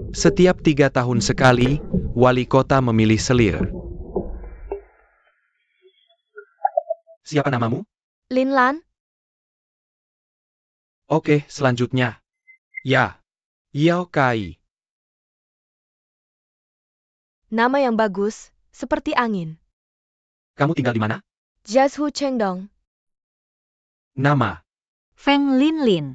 Setiap 3 tahun sekali, wali kota memilih selir. Siapa namamu? Lin Lan? Oke, selanjutnya. Ya. Yao Kai. Nama yang bagus, seperti angin. Kamu tinggal di mana? Jiazhu Chengdong. Nama. Feng Lin Lin.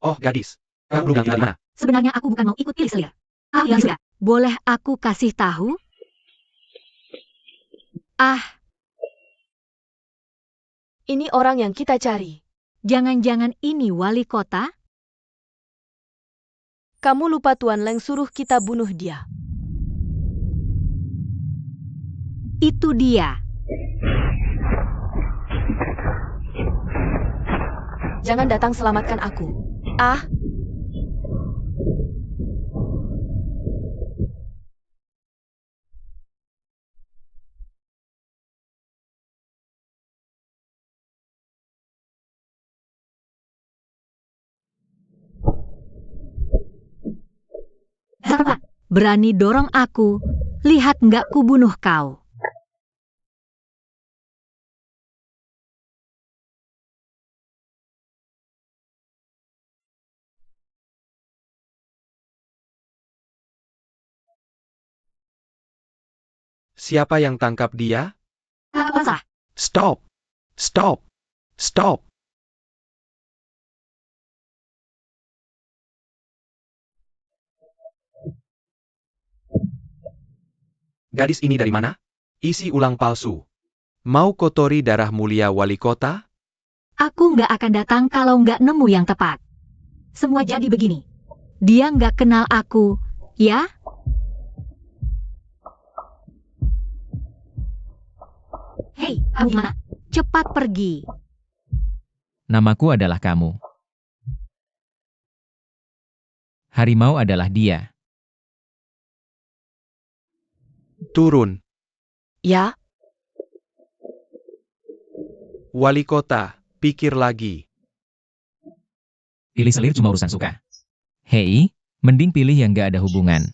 Oh, gadis. Kamu tinggal di mana? Sebenarnya aku bukan mau ikut pilih selir. Ya sudah. Boleh aku kasih tahu? Ini orang yang kita cari. Jangan-jangan ini wali kota? Kamu lupa Tuan Leng suruh kita bunuh dia. Itu dia. Jangan datang selamatkan aku. Berani dorong aku, lihat nggak ku bunuh kau. Siapa yang tangkap dia? Apa? Stop. Stop. Stop. Gadis ini dari mana? Isi ulang palsu. Mau kotori darah mulia wali kota? Aku nggak akan datang kalau nggak nemu yang tepat. Semua jadi begini. Dia nggak kenal aku, ya? Hei, kamu gimana? Cepat pergi. Namaku adalah kamu. Harimau adalah dia. Turun. Ya, Wali kota, pikir lagi. Pilih selir cuma urusan suka. Hei, mending pilih yang gak ada hubungan.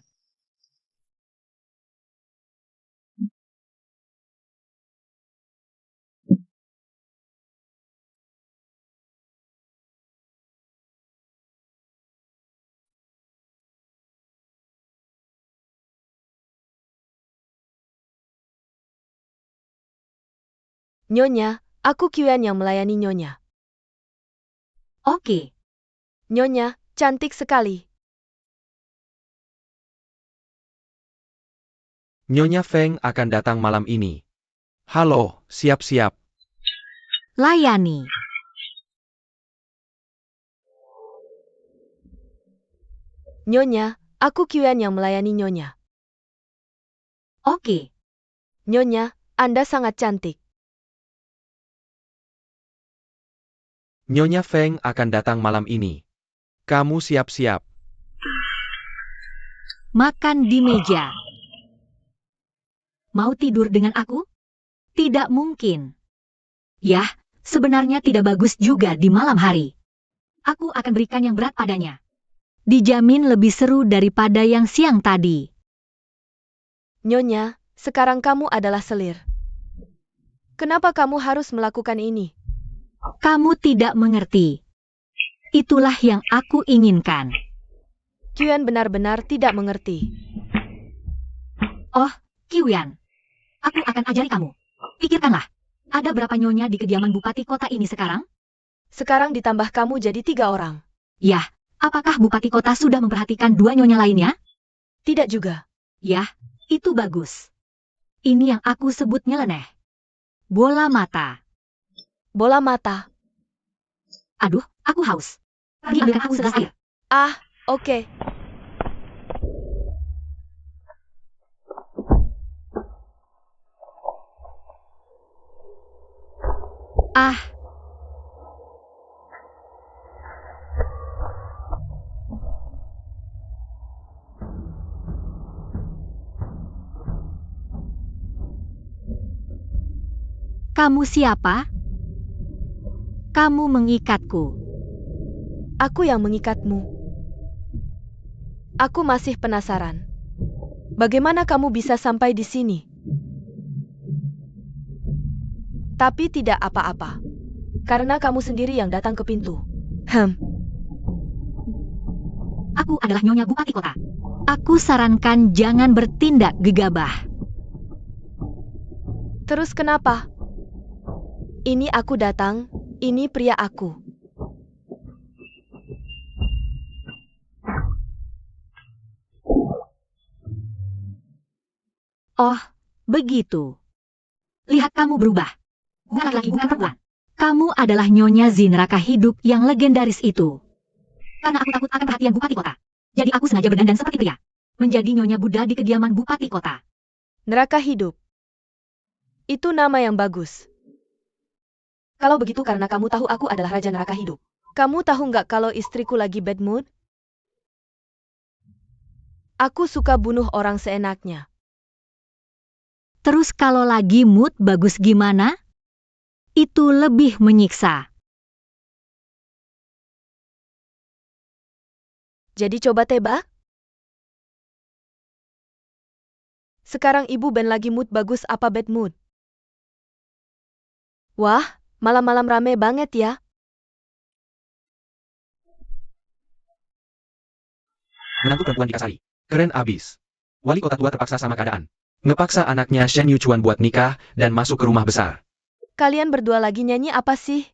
Nyonya, aku Qian yang melayani Nyonya. Oke. Nyonya, cantik sekali. Nyonya Feng akan datang malam ini. Halo, siap-siap. Layani. Nyonya, aku Qian yang melayani Nyonya. Oke. Nyonya, Anda sangat cantik. Nyonya Feng akan datang malam ini. Kamu siap-siap. Makan di meja. Mau tidur dengan aku? Tidak mungkin. Yah, sebenarnya tidak bagus juga di malam hari. Aku akan berikan yang berat padanya. Dijamin lebih seru daripada yang siang tadi. Nyonya, sekarang kamu adalah selir. Kenapa kamu harus melakukan ini? Kamu tidak mengerti. Itulah yang aku inginkan. Qian benar-benar tidak mengerti. Oh, Qian. Aku akan ajari kamu. Pikirkanlah, ada berapa nyonya di kediaman bupati kota ini sekarang? Sekarang ditambah kamu jadi 3 orang. Yah, apakah bupati kota sudah memperhatikan 2 nyonya lainnya? Tidak juga. Yah, itu bagus. Ini yang aku sebut nyeleneh. Bola mata. Bola mata. Aduh, aku haus. Pergi ambilkan aku segelas air. Oke. Kamu siapa? Kamu mengikatku. Aku yang mengikatmu. Aku masih penasaran. Bagaimana kamu bisa sampai di sini? Tapi tidak apa-apa. Karena kamu sendiri yang datang ke pintu. Aku adalah Nyonya Bupati Kota. Aku sarankan jangan bertindak gegabah. Terus kenapa? Ini aku datang, ini pria aku. Oh, begitu. Lihat kamu berubah. Bukan laki-laki, bukan perempuan. Kamu adalah Nyonya Zin neraka hidup yang legendaris itu. Karena aku takut akan perhatian Bupati Kota. Jadi aku sengaja berdandan seperti pria. Menjadi Nyonya Buddha di kediaman Bupati Kota. Neraka hidup. Itu nama yang bagus. Kalau begitu karena kamu tahu aku adalah Raja Neraka Hidup. Kamu tahu nggak kalau istriku lagi bad mood? Aku suka bunuh orang seenaknya. Terus kalau lagi mood bagus gimana? Itu lebih menyiksa. Jadi coba tebak? Sekarang Ibu Ben lagi mood bagus apa bad mood? Wah, malam-malam rame banget ya. Menantu perempuan dikasari. Keren abis. Wali kota tua terpaksa sama keadaan. Ngepaksa anaknya Shen Yuchuan buat nikah dan masuk ke rumah besar. Kalian berdua lagi nyanyi apa sih?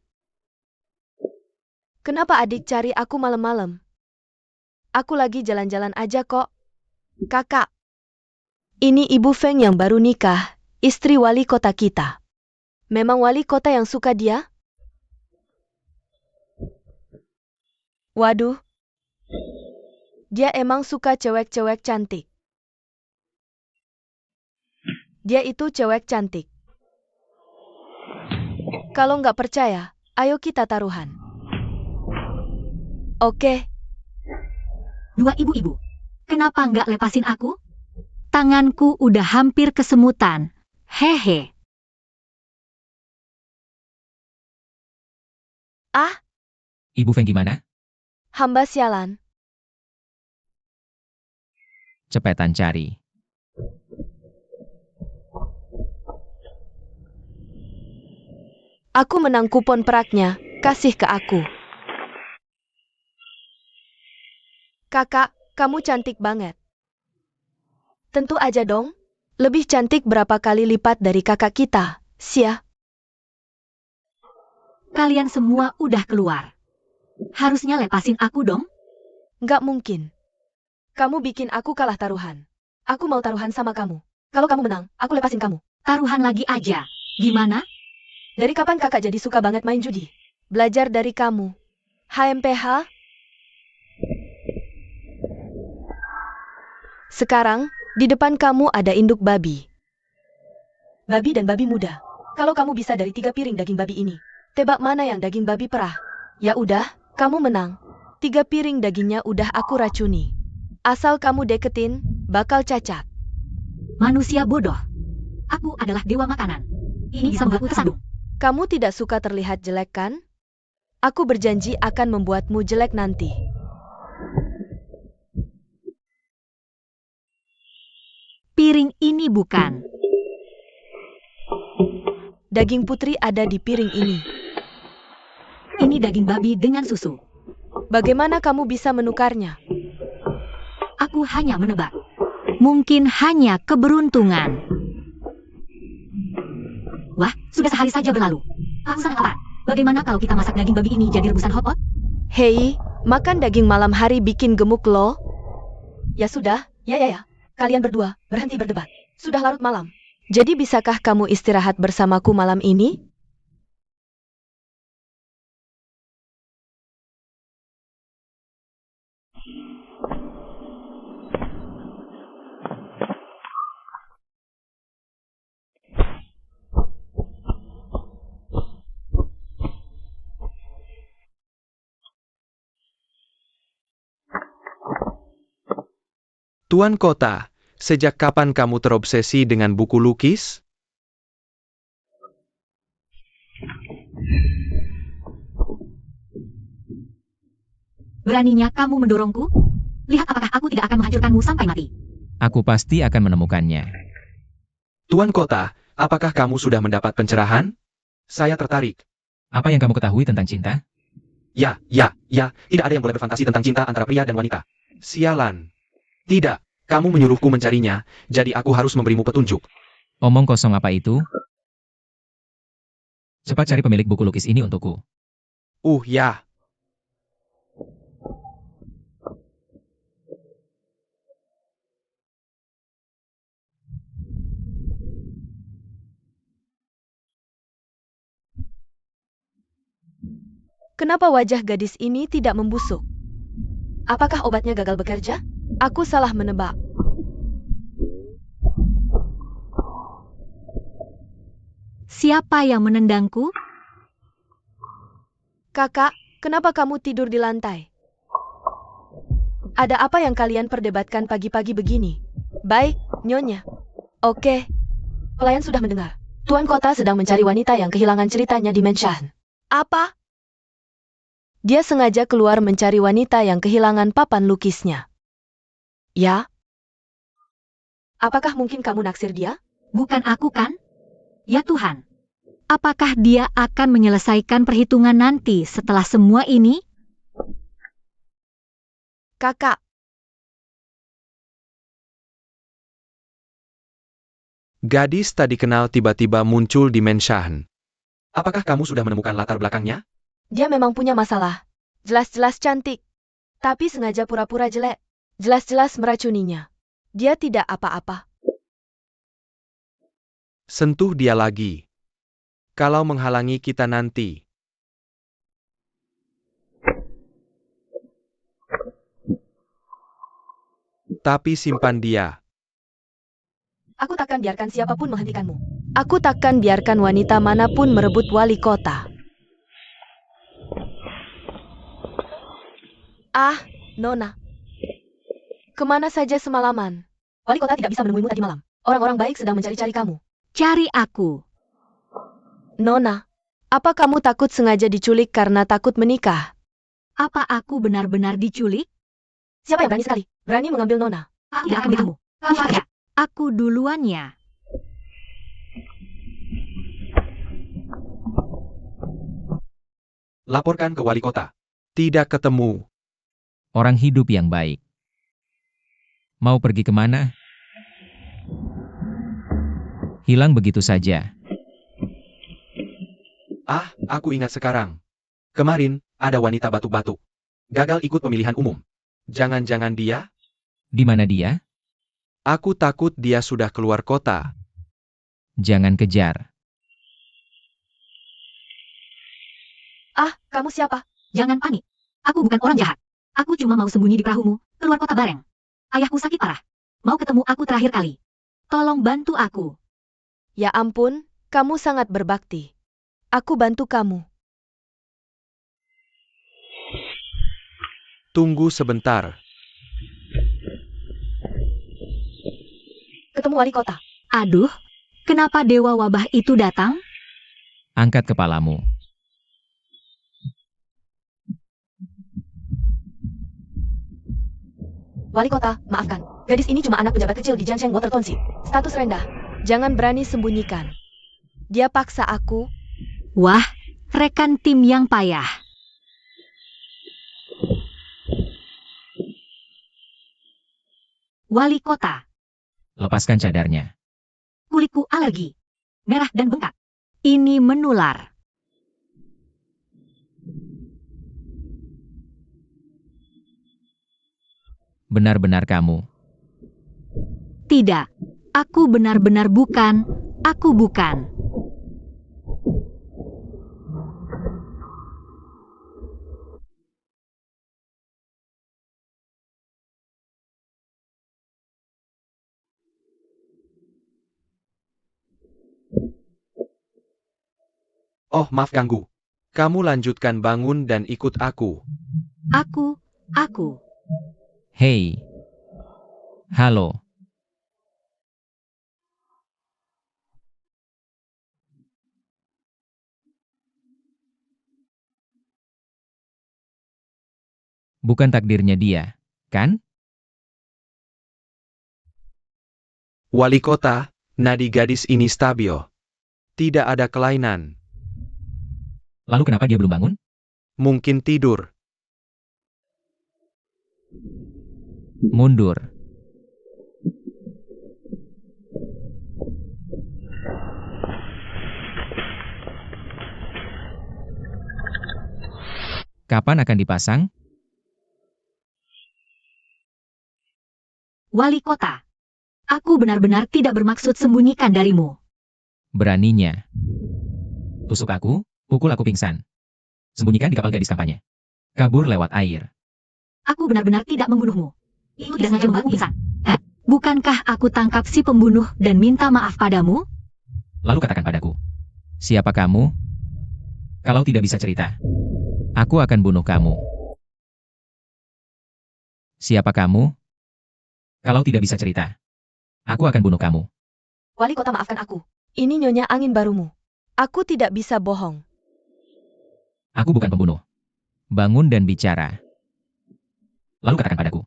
Kenapa adik cari aku malam-malam? Aku lagi jalan-jalan aja kok. Kakak. Ini Ibu Feng yang baru nikah, istri wali kota kita. Memang wali kota yang suka dia? Waduh. Dia emang suka cewek-cewek cantik. Dia itu cewek cantik. Kalau nggak percaya, ayo kita taruhan. Oke. Dua ibu-ibu, kenapa nggak lepasin aku? Tanganku udah hampir kesemutan. Hehe. Ah, Ibu Feng gimana? hamba sialan. Cepetan cari. Aku menang kupon peraknya, kasih ke aku. Kakak, kamu cantik banget. Tentu aja dong. Lebih cantik berapa kali lipat dari kakak kita, Sia. Kalian semua udah keluar. Harusnya lepasin aku dong. Nggak mungkin. Kamu bikin aku kalah taruhan. Aku mau taruhan sama kamu. Kalau kamu menang, aku lepasin kamu. Taruhan lagi aja. Gimana? Dari kapan kakak jadi suka banget main judi? Belajar dari kamu. HMPH? Sekarang, di depan kamu ada induk babi. Babi dan babi muda. Kalau kamu bisa dari 3 piring daging babi ini, tebak mana yang daging babi perah? Ya udah, kamu menang. 3 piring dagingnya udah aku racuni. Asal kamu deketin, bakal cacat. Manusia bodoh. Aku adalah dewa makanan. Ini bisa membuatku tersandung. Kamu tidak suka terlihat jelek kan? Aku berjanji akan membuatmu jelek nanti. Piring ini bukan. Daging putri ada di piring ini. Ini daging babi dengan susu. Bagaimana kamu bisa menukarnya? Aku hanya menebak. Mungkin hanya keberuntungan. Wah, sudah sehari saja berlalu. Aku sangat lapar. Bagaimana kalau kita masak daging babi ini jadi rebusan hotpot? Hei, makan daging malam hari bikin gemuk loh. Ya sudah, ya. Kalian berdua, berhenti berdebat. Sudah larut malam. Jadi bisakah kamu istirahat bersamaku malam ini? Tuan Kota, sejak kapan kamu terobsesi dengan buku lukis? Beraninya kamu mendorongku? Lihat apakah aku tidak akan menghancurkanmu sampai mati. Aku pasti akan menemukannya. Tuan Kota, apakah kamu sudah mendapat pencerahan? Saya tertarik. Apa yang kamu ketahui tentang cinta? Ya, tidak ada yang boleh berfantasi tentang cinta antara pria dan wanita. Sialan. Tidak, kamu menyuruhku mencarinya, jadi aku harus memberimu petunjuk. Omong kosong apa itu? Cepat cari pemilik buku lukis ini untukku. Ya. Kenapa wajah gadis ini tidak membusuk? Apakah obatnya gagal bekerja? Aku salah menebak. Siapa yang menendangku? Kakak, kenapa kamu tidur di lantai? Ada apa yang kalian perdebatkan pagi-pagi begini? Baik, Nyonya. Oke. Pelayan sudah mendengar. Tuan Kota sedang mencari wanita yang kehilangan ceritanya di Menshan. Apa? Dia sengaja keluar mencari wanita yang kehilangan papan lukisnya. Ya? Apakah mungkin kamu naksir dia? Bukan aku kan? Ya Tuhan. Apakah dia akan menyelesaikan perhitungan nanti setelah semua ini? Kakak. Gadis tadi kenal tiba-tiba muncul di Menshan. Apakah kamu sudah menemukan latar belakangnya? Dia memang punya masalah. Jelas-jelas cantik. Tapi sengaja pura-pura jelek. Jelas-jelas meracuninya. Dia tidak apa-apa. Sentuh dia lagi. Kalau menghalangi kita nanti. Tapi simpan dia. Aku takkan biarkan siapapun menghentikanmu. Aku takkan biarkan wanita manapun merebut wali kota. Ah, Nona. Kemana saja semalaman? Wali kota tidak bisa menemuimu tadi malam. Orang-orang baik sedang mencari-cari kamu. Cari aku. Nona, apa kamu takut sengaja diculik karena takut menikah? Apa aku benar-benar diculik? Siapa yang berani sekali? Berani mengambil Nona? Aku tidak akan beritahu. Lihat ya. Aku duluannya. Laporkan ke wali kota. Tidak ketemu. Orang hidup yang baik. Mau pergi kemana? Hilang begitu saja. Aku ingat sekarang. Kemarin, ada wanita batuk-batuk. Gagal ikut pemilihan umum. Jangan-jangan dia? Di mana dia? Aku takut dia sudah keluar kota. Jangan kejar. Ah, kamu siapa? Jangan panik. Aku bukan orang jahat. Aku cuma mau sembunyi di perahumu, keluar kota bareng. Ayahku sakit parah. Mau ketemu aku terakhir kali. Tolong bantu aku. Ya ampun, kamu sangat berbakti. Aku bantu kamu. Tunggu sebentar. Ketemu wali kota. Aduh, kenapa dewa wabah itu datang? Angkat kepalamu. Wali kota, maafkan. Gadis ini cuma anak pejabat kecil di Jiansheng Water Township. Status rendah. Jangan berani sembunyikan. Dia paksa aku. Wah, rekan tim yang payah. Wali kota, Lepaskan cadarnya. kulitku alergi. Merah dan bengkak. Ini menular. Benar-benar kamu. Tidak, aku benar-benar bukan. Aku bukan. Oh, maaf ganggu. Kamu lanjutkan bangun dan ikut aku. Aku. Hei. Halo. Bukan takdirnya dia, kan? Wali kota, nadi gadis ini stabil. Tidak ada kelainan. Lalu kenapa dia belum bangun? Mungkin tidur. Mundur. Kapan akan dipasang? Wali kota, aku benar-benar tidak bermaksud sembunyikan darimu. Beraninya. Tusuk aku, pukul aku pingsan. Sembunyikan di kapal gadis kampanye. Kabur lewat air. Aku benar-benar tidak membunuhmu. Itu tidak sengaja membuatmu pingsan. Bukankah aku tangkap si pembunuh dan minta maaf padamu? Lalu katakan padaku. Siapa kamu? Kalau tidak bisa cerita, aku akan bunuh kamu. Siapa kamu? Kalau tidak bisa cerita, aku akan bunuh kamu. Wali kota, maafkan aku. Ini nyonya angin barumu. Aku tidak bisa bohong. Aku bukan pembunuh. Bangun dan bicara. Lalu katakan padaku,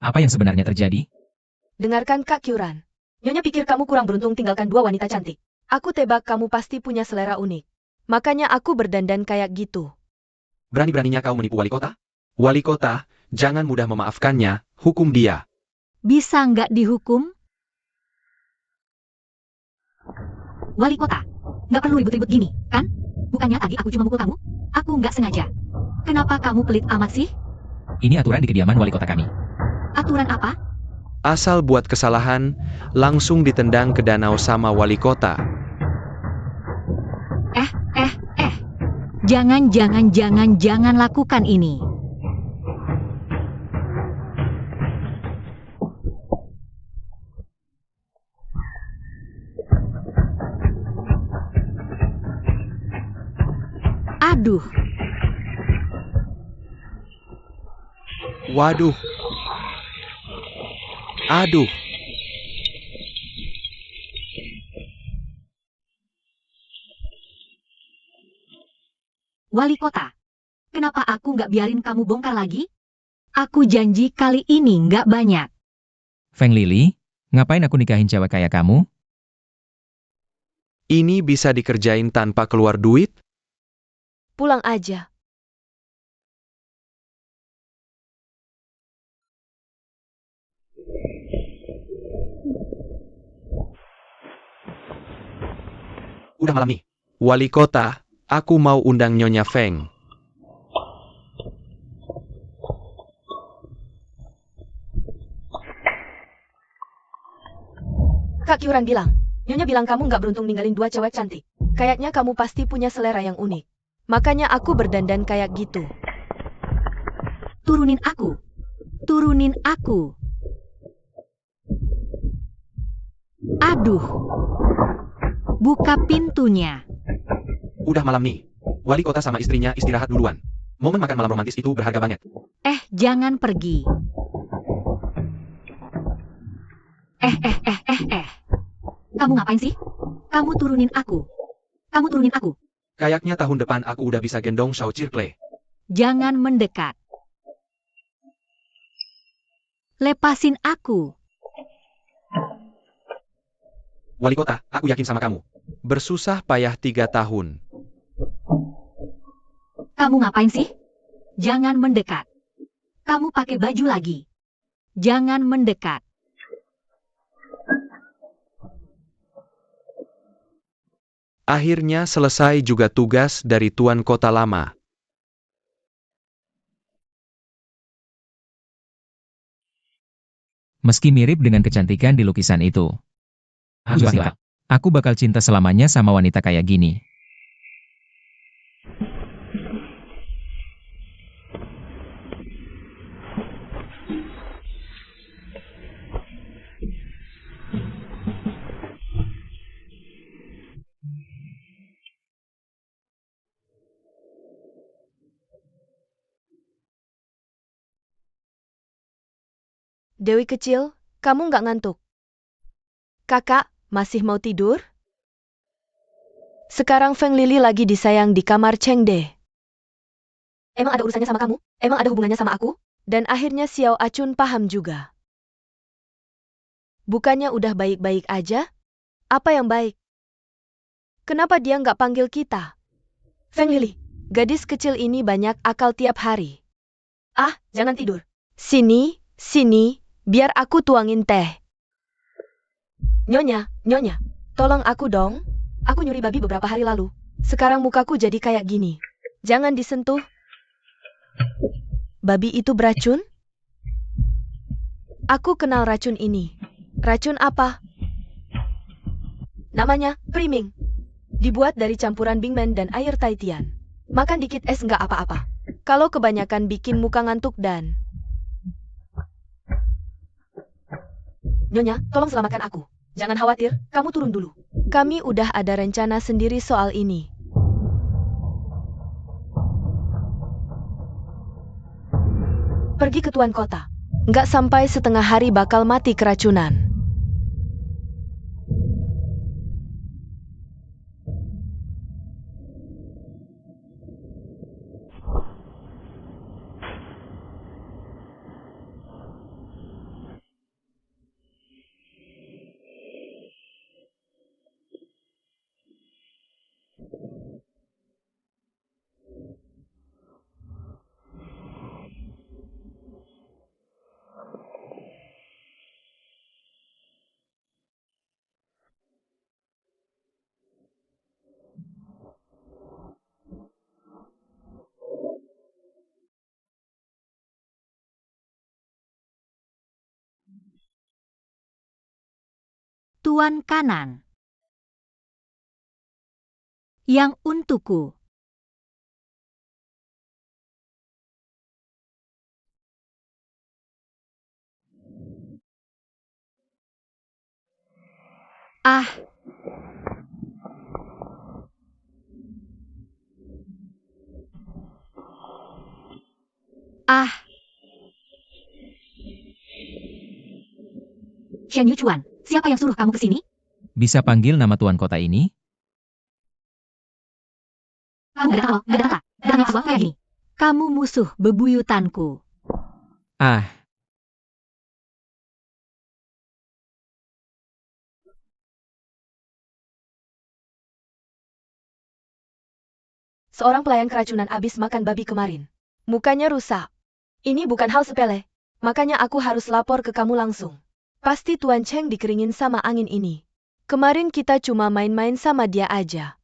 apa yang sebenarnya terjadi? Dengarkan Kak Kyuran. Nyonya pikir kamu kurang beruntung tinggalkan dua wanita cantik. Aku tebak kamu pasti punya selera unik. Makanya aku berdandan kayak gitu. Berani-beraninya kau menipu wali kota? Wali kota, jangan mudah memaafkannya, hukum dia. Bisa nggak dihukum? Wali kota, nggak perlu ribut-ribut gini, kan? Bukannya tadi aku cuma mukul kamu? Aku nggak sengaja. Kenapa kamu pelit amat sih? Ini aturan di kediaman wali kota kami. Aturan apa? Asal buat kesalahan, langsung ditendang ke danau sama wali kota. Jangan lakukan ini. Aduh, Waduh. Aduh. wali kota. Kenapa aku nggak biarin kamu bongkar lagi? Aku janji kali ini nggak banyak. Feng Lili, ngapain aku nikahin cewek kayak kamu? Ini bisa dikerjain tanpa keluar duit? Pulang aja. Udah malam nih. Wali kota, aku mau undang Nyonya Feng. Kak Kyuran bilang, Nyonya bilang kamu nggak beruntung ninggalin dua cewek cantik. Kayaknya kamu pasti punya selera yang unik. Makanya aku berdandan kayak gitu. Turunin aku. Turunin aku. Aduh. Buka pintunya. Udah malam nih. Wali kota sama istrinya istirahat duluan. Momen makan malam romantis itu berharga banget. Jangan pergi. Kamu ngapain sih? Kamu turunin aku. Kamu turunin aku. Kayaknya tahun depan aku udah bisa gendong Shao Circle. Jangan mendekat. Lepasin aku. Wali kota, aku yakin sama kamu. Bersusah payah 3 tahun. Kamu ngapain sih? Jangan mendekat. Kamu pakai baju lagi. Jangan mendekat. Akhirnya selesai juga tugas dari Tuan Kota Lama. Meski mirip dengan kecantikan di lukisan itu. Aku bakal cinta selamanya sama wanita kayak gini. Dewi kecil, kamu nggak ngantuk? Kakak, masih mau tidur? Sekarang Feng Lili lagi disayang di kamar Chengde. Emang ada urusannya sama kamu? Emang ada hubungannya sama aku? Dan akhirnya Xiao Achun paham juga. Bukannya udah baik-baik aja? Apa yang baik? Kenapa dia nggak panggil kita? Feng Lili, gadis kecil ini banyak akal tiap hari. Ah, jangan tidur. Sini, biar aku tuangin teh. Nyonya, tolong aku dong. Aku nyuri babi beberapa hari lalu. Sekarang mukaku jadi kayak gini. Jangan disentuh. Babi itu beracun? Aku kenal racun ini. Racun apa? Namanya priming. Dibuat dari campuran bingmen dan air taitian. Makan dikit es nggak apa-apa. Kalau kebanyakan bikin muka ngantuk dan... Nyonya, tolong selamatkan aku. Jangan khawatir, kamu turun dulu. Kami udah ada rencana sendiri soal ini. Pergi ke tuan kota. Nggak sampai setengah hari bakal mati keracunan. Tuan kanan. Yang untukku. Ah. Ah. Shen Yuchuan, siapa yang suruh kamu ke sini? Bisa panggil nama tuan kota ini? Kamu gak ada apa? Dan yang kayak gini. Kamu musuh bebuyutanku. Ah, Seorang pelayan keracunan abis makan babi kemarin. Mukanya rusak. Ini bukan hal sepele. Makanya aku harus lapor ke kamu langsung. Pasti Tuan Cheng dikeringin sama angin ini. Kemarin kita cuma main-main sama dia aja.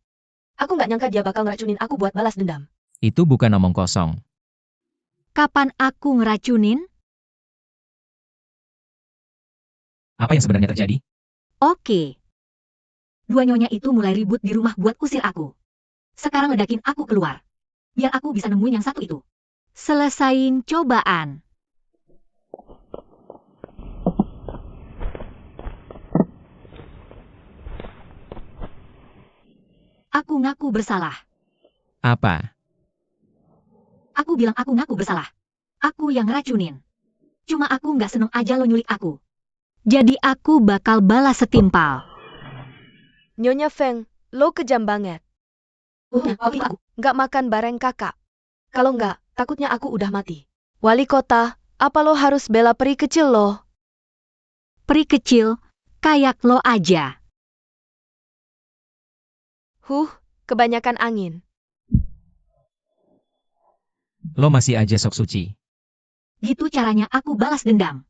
Aku nggak nyangka dia bakal ngeracunin aku buat balas dendam. itu bukan omong kosong. Kapan aku ngeracunin? Apa yang sebenarnya terjadi? Oke. Dua nyonya itu mulai ribut di rumah buat usir aku. Sekarang ledakin aku keluar. Biar aku bisa nemuin yang satu itu. Selesain cobaan. Aku ngaku bersalah. Apa? Aku bilang aku ngaku bersalah. Aku yang ngeracunin. Cuma aku nggak seneng aja lo nyulik aku. Jadi aku bakal balas setimpal. Nyonya Feng, lo kejam banget. Nggak makan bareng kakak. Kalau nggak, takutnya aku udah mati. Wali kota, apa lo harus bela peri kecil lo? Peri kecil, kayak lo aja. Kebanyakan angin. Lo masih aja sok suci. Gitu caranya aku balas dendam.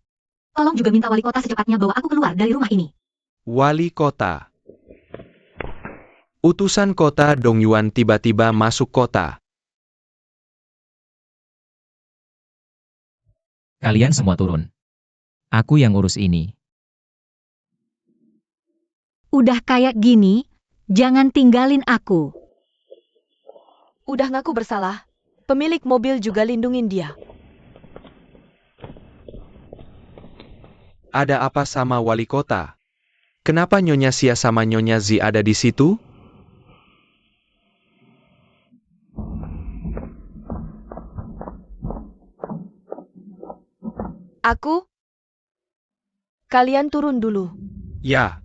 Tolong juga minta wali kota secepatnya bawa aku keluar dari rumah ini. Wali kota. Utusan kota Dongyuan tiba-tiba masuk kota. Kalian semua turun. Aku yang urus ini. Udah kayak gini, jangan tinggalin aku. Udah ngaku bersalah. Pemilik mobil juga lindungin dia. Ada apa sama wali kota? Kenapa Nyonya Xia sama Nyonya Zi ada di situ? Aku? Kalian turun dulu. Ya.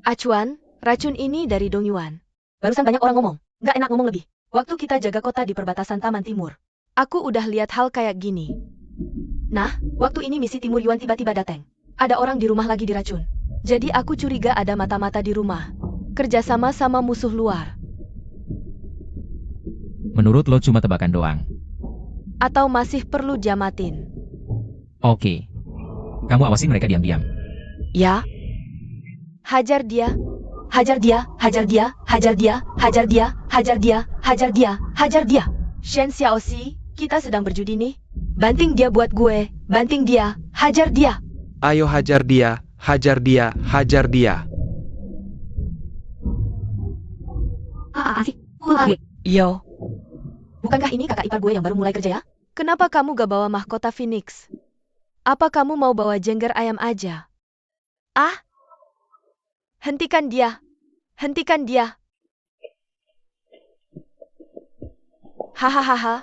Acuan, racun ini dari Dongyuan. Barusan banyak orang ngomong. Nggak enak ngomong lebih. Waktu kita jaga kota di perbatasan Taman Timur. Aku udah lihat hal kayak gini. Nah, waktu ini misi Timur Yuan tiba-tiba datang. Ada orang di rumah lagi diracun. Jadi aku curiga ada mata-mata di rumah. Kerjasama sama musuh luar. Menurut lo cuma tebakan doang. Atau masih perlu jamatin? Oke. Kamu awasin mereka diam-diam. Ya. Hajar dia. Hajar dia, hajar dia, hajar dia, hajar dia, hajar dia, hajar dia, hajar dia. Shen Xiaoxi, kita sedang berjudi nih. Banting dia buat gue, banting dia, hajar dia. Ayo hajar dia, hajar dia, hajar dia. Asik. Oke. Yo. Bukankah ini kakak ipar gue yang baru mulai kerja ya? Kenapa kamu gak bawa mahkota Phoenix? Apa kamu mau bawa jengger ayam aja? Ah? Hentikan dia. Hentikan dia. Hahaha.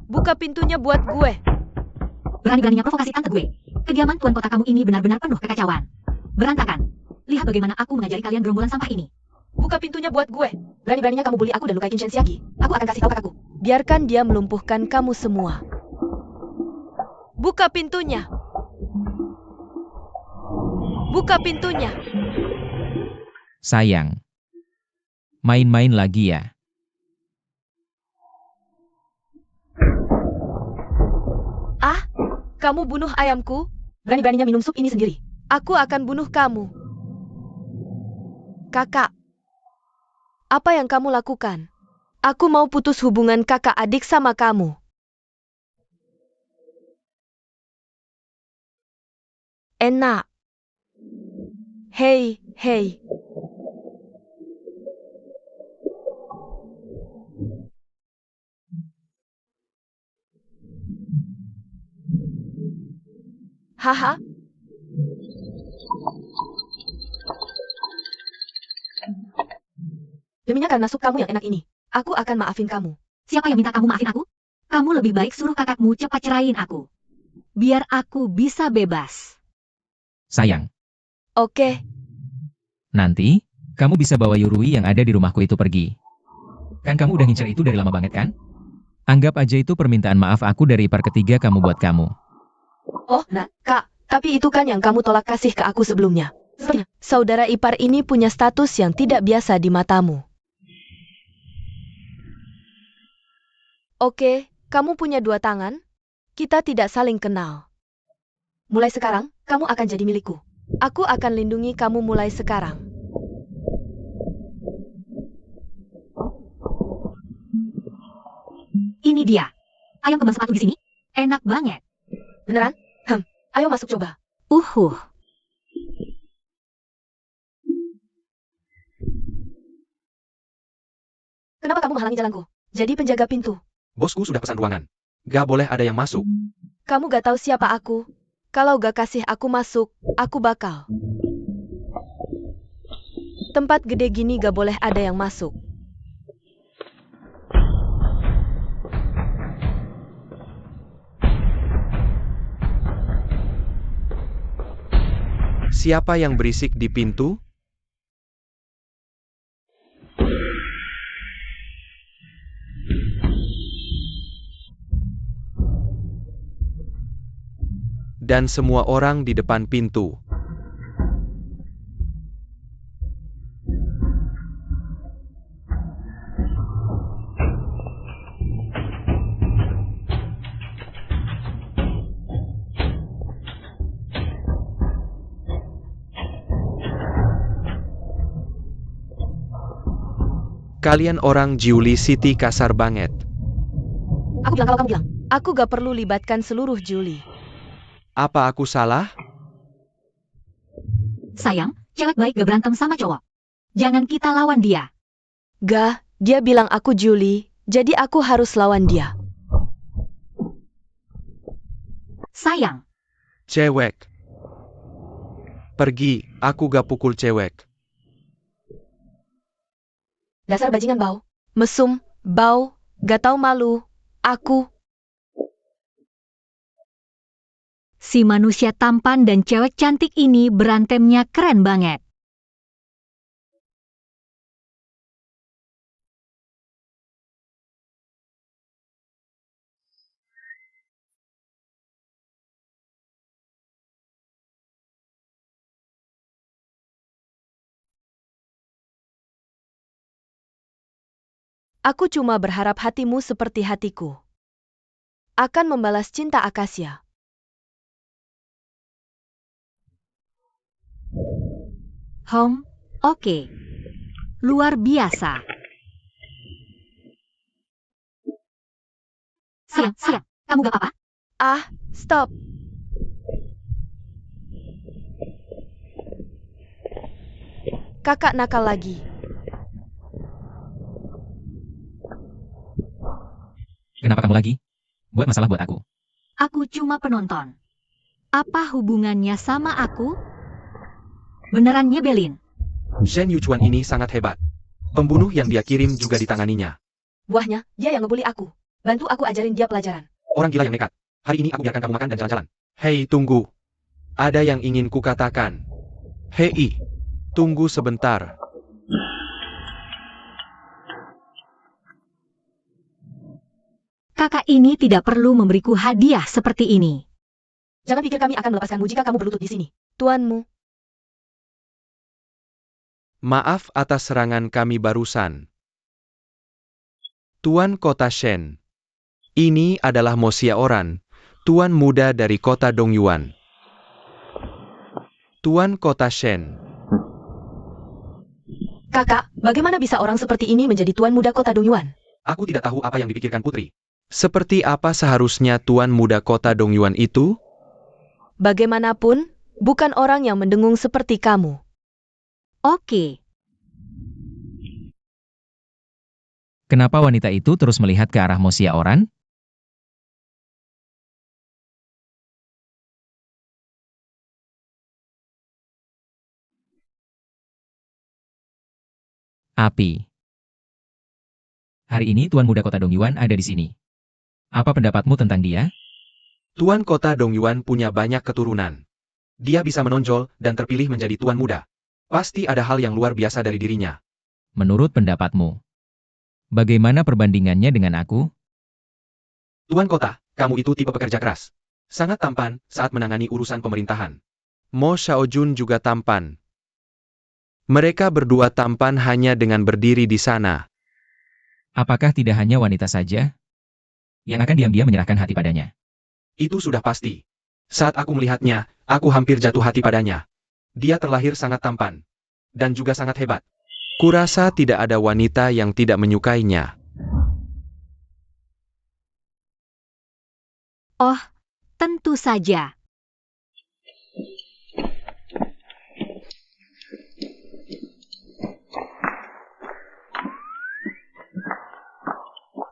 Buka pintunya buat gue. Berani-beraninya provokasi tante gue. Kediaman tuan kota kamu ini benar-benar penuh kekacauan. Berantakan. Lihat bagaimana aku mengajari kalian gerombolan sampah ini. Buka pintunya buat gue. Berani-beraninya kamu bully aku dan lukai Shen Xiagi. Aku akan kasih tahu kakakku. Biarkan dia melumpuhkan kamu semua. Buka pintunya. Buka pintunya. Sayang. Main-main lagi ya. Ah, kamu bunuh ayamku? Berani-beraninya minum sup ini sendiri. Aku akan bunuh kamu. Kakak. Apa yang kamu lakukan? Aku mau putus hubungan kakak adik sama kamu. Enak. Hei, hei. Haha. Deminya karena sup kamu yang enak ini, aku akan maafin kamu. Siapa yang minta kamu maafin aku? Kamu lebih baik suruh kakakmu cepat ceraiin aku. Biar aku bisa bebas. Sayang. Oke. Nanti, kamu bisa bawa Yurui yang ada di rumahku itu pergi. Kan kamu udah ngincer itu dari lama banget kan? Anggap aja itu permintaan maaf aku dari ipar ketiga kamu buat kamu. Oh, nah, Kak, tapi itu kan yang kamu tolak kasih ke aku sebelumnya. Sepertinya, saudara ipar ini punya status yang tidak biasa di matamu. Oke, kamu punya 2 tangan? Kita tidak saling kenal. Mulai sekarang, kamu akan jadi milikku. Aku akan lindungi kamu mulai sekarang. Ini dia. Ayam kembang sepatu di sini. Enak banget. Beneran? Ayo masuk coba. Kenapa kamu menghalangi jalanku? Jadi penjaga pintu. Bosku sudah pesan ruangan. Gak boleh ada yang masuk. Kamu gak tahu siapa aku? Kalau gak kasih aku masuk, aku bakal. Tempat gede gini gak boleh ada yang masuk. Siapa yang berisik di pintu? Dan semua orang di depan pintu. Kalian orang Jiuli City kasar banget. Aku bilang kalau kamu bilang. Aku gak perlu libatkan seluruh Juli. Apa aku salah? Sayang, cewek baik gak berantem sama cowok. Jangan kita lawan dia. Gak, dia bilang aku Juli, jadi aku harus lawan dia. Sayang, Cewek. Pergi, aku gak pukul cewek. Dasar bajingan bau. Mesum, bau, gak tahu malu. Aku. Si manusia tampan dan cewek cantik ini berantemnya keren banget. Aku cuma berharap hatimu seperti hatiku. Akan membalas cinta Akasia. Oke. Luar biasa. Sayang, kamu gak apa-apa? Ah, stop. Kakak nakal lagi. Kenapa kamu lagi? Buat masalah buat aku. Aku cuma penonton. Apa hubungannya sama aku? Beneran nyebelin. Shen Yuchuan ini sangat hebat. Pembunuh yang dia kirim juga ditanganinya. Buahnya, dia yang ngebully aku. Bantu aku ajarin dia pelajaran. Orang gila yang nekat. Hari ini aku biarkan kamu makan dan jalan-jalan. Hei, tunggu. Ada yang ingin kukatakan. Hei, tunggu sebentar. Kakak ini tidak perlu memberiku hadiah seperti ini. Jangan pikir kami akan melepaskanmu jika kamu berlutut di sini. Tuanmu. Maaf atas serangan kami barusan. Tuan Kota Shen. Ini adalah Mo Xiaoran, Tuan muda dari kota Dongyuan. Tuan Kota Shen. Kakak, bagaimana bisa orang seperti ini menjadi tuan muda kota Dongyuan? Aku tidak tahu apa yang dipikirkan putri. Seperti apa seharusnya Tuan muda kota Dongyuan itu? Bagaimanapun, bukan orang yang mendengung seperti kamu. Oke. Kenapa wanita itu terus melihat ke arah Mo Xiaoran? Api. Hari ini Tuan Muda Kota Dongyuan ada di sini. Apa pendapatmu tentang dia? Tuan kota Dongyuan punya banyak keturunan. Dia bisa menonjol dan terpilih menjadi tuan muda. Pasti ada hal yang luar biasa dari dirinya. Menurut pendapatmu, bagaimana perbandingannya dengan aku? Tuan kota, kamu itu tipe pekerja keras. Sangat tampan saat menangani urusan pemerintahan. Mo Xiaojun juga tampan. Mereka berdua tampan hanya dengan berdiri di sana. Apakah tidak hanya wanita saja yang akan diam-diam menyerahkan hati padanya? Itu sudah pasti. Saat aku melihatnya, aku hampir jatuh hati padanya. Dia terlahir sangat tampan. Dan juga sangat hebat. Kurasa tidak ada wanita yang tidak menyukainya. Oh, tentu saja.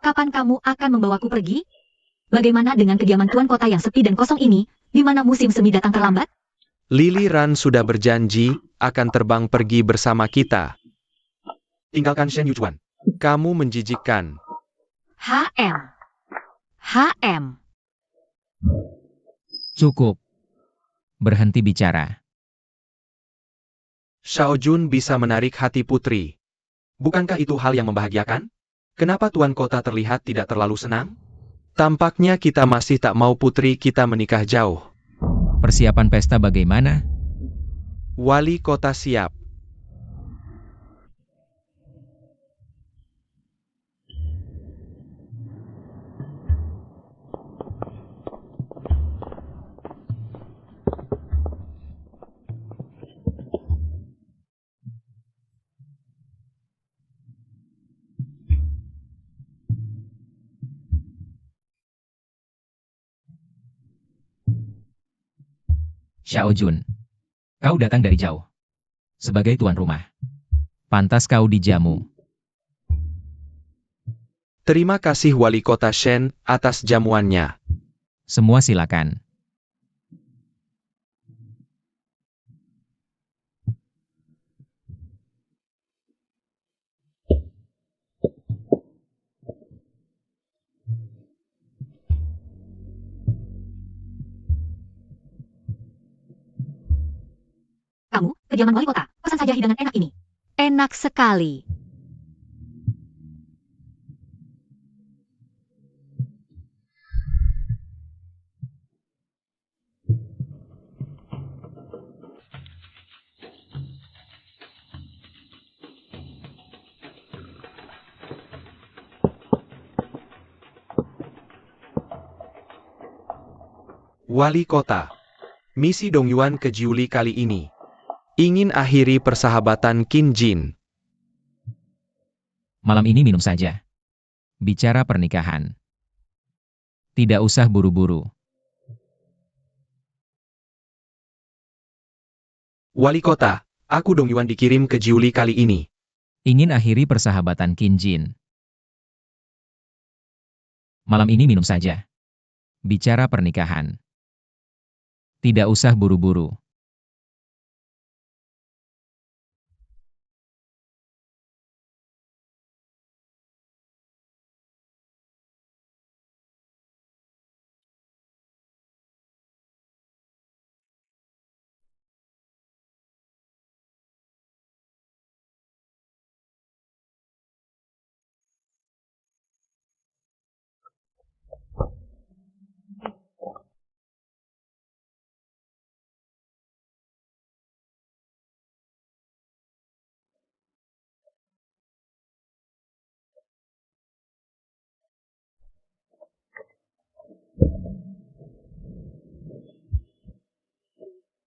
Kapan kamu akan membawaku pergi? Bagaimana dengan kediaman tuan kota yang sepi dan kosong ini, di mana musim semi datang terlambat? Lili Ran sudah berjanji akan terbang pergi bersama kita. Tinggalkan Shen Yuchuan. Kamu menjijikkan. HM. Cukup. Berhenti bicara. Xiaojun bisa menarik hati putri. Bukankah itu hal yang membahagiakan? Kenapa tuan kota terlihat tidak terlalu senang? Tampaknya kita masih tak mau putri kita menikah jauh. Persiapan pesta bagaimana? Wali kota siap. Xiaojun, kau datang dari jauh. Sebagai tuan rumah. Pantas kau dijamu. Terima kasih Wali Kota Shen atas jamuannya. Semua silakan. Kamu, kediaman wali kota, pesan saja hidangan enak ini. Enak sekali. Wali kota. Misi Dong Yuan ke Jiuli kali ini. Ingin akhiri persahabatan Qin Jin. Malam ini minum saja. Bicara pernikahan. Tidak usah buru-buru. Wali kota, aku Dong Yuan dikirim ke Jiuli kali ini. Ingin akhiri persahabatan Qin Jin. Malam ini minum saja. Bicara pernikahan. Tidak usah buru-buru.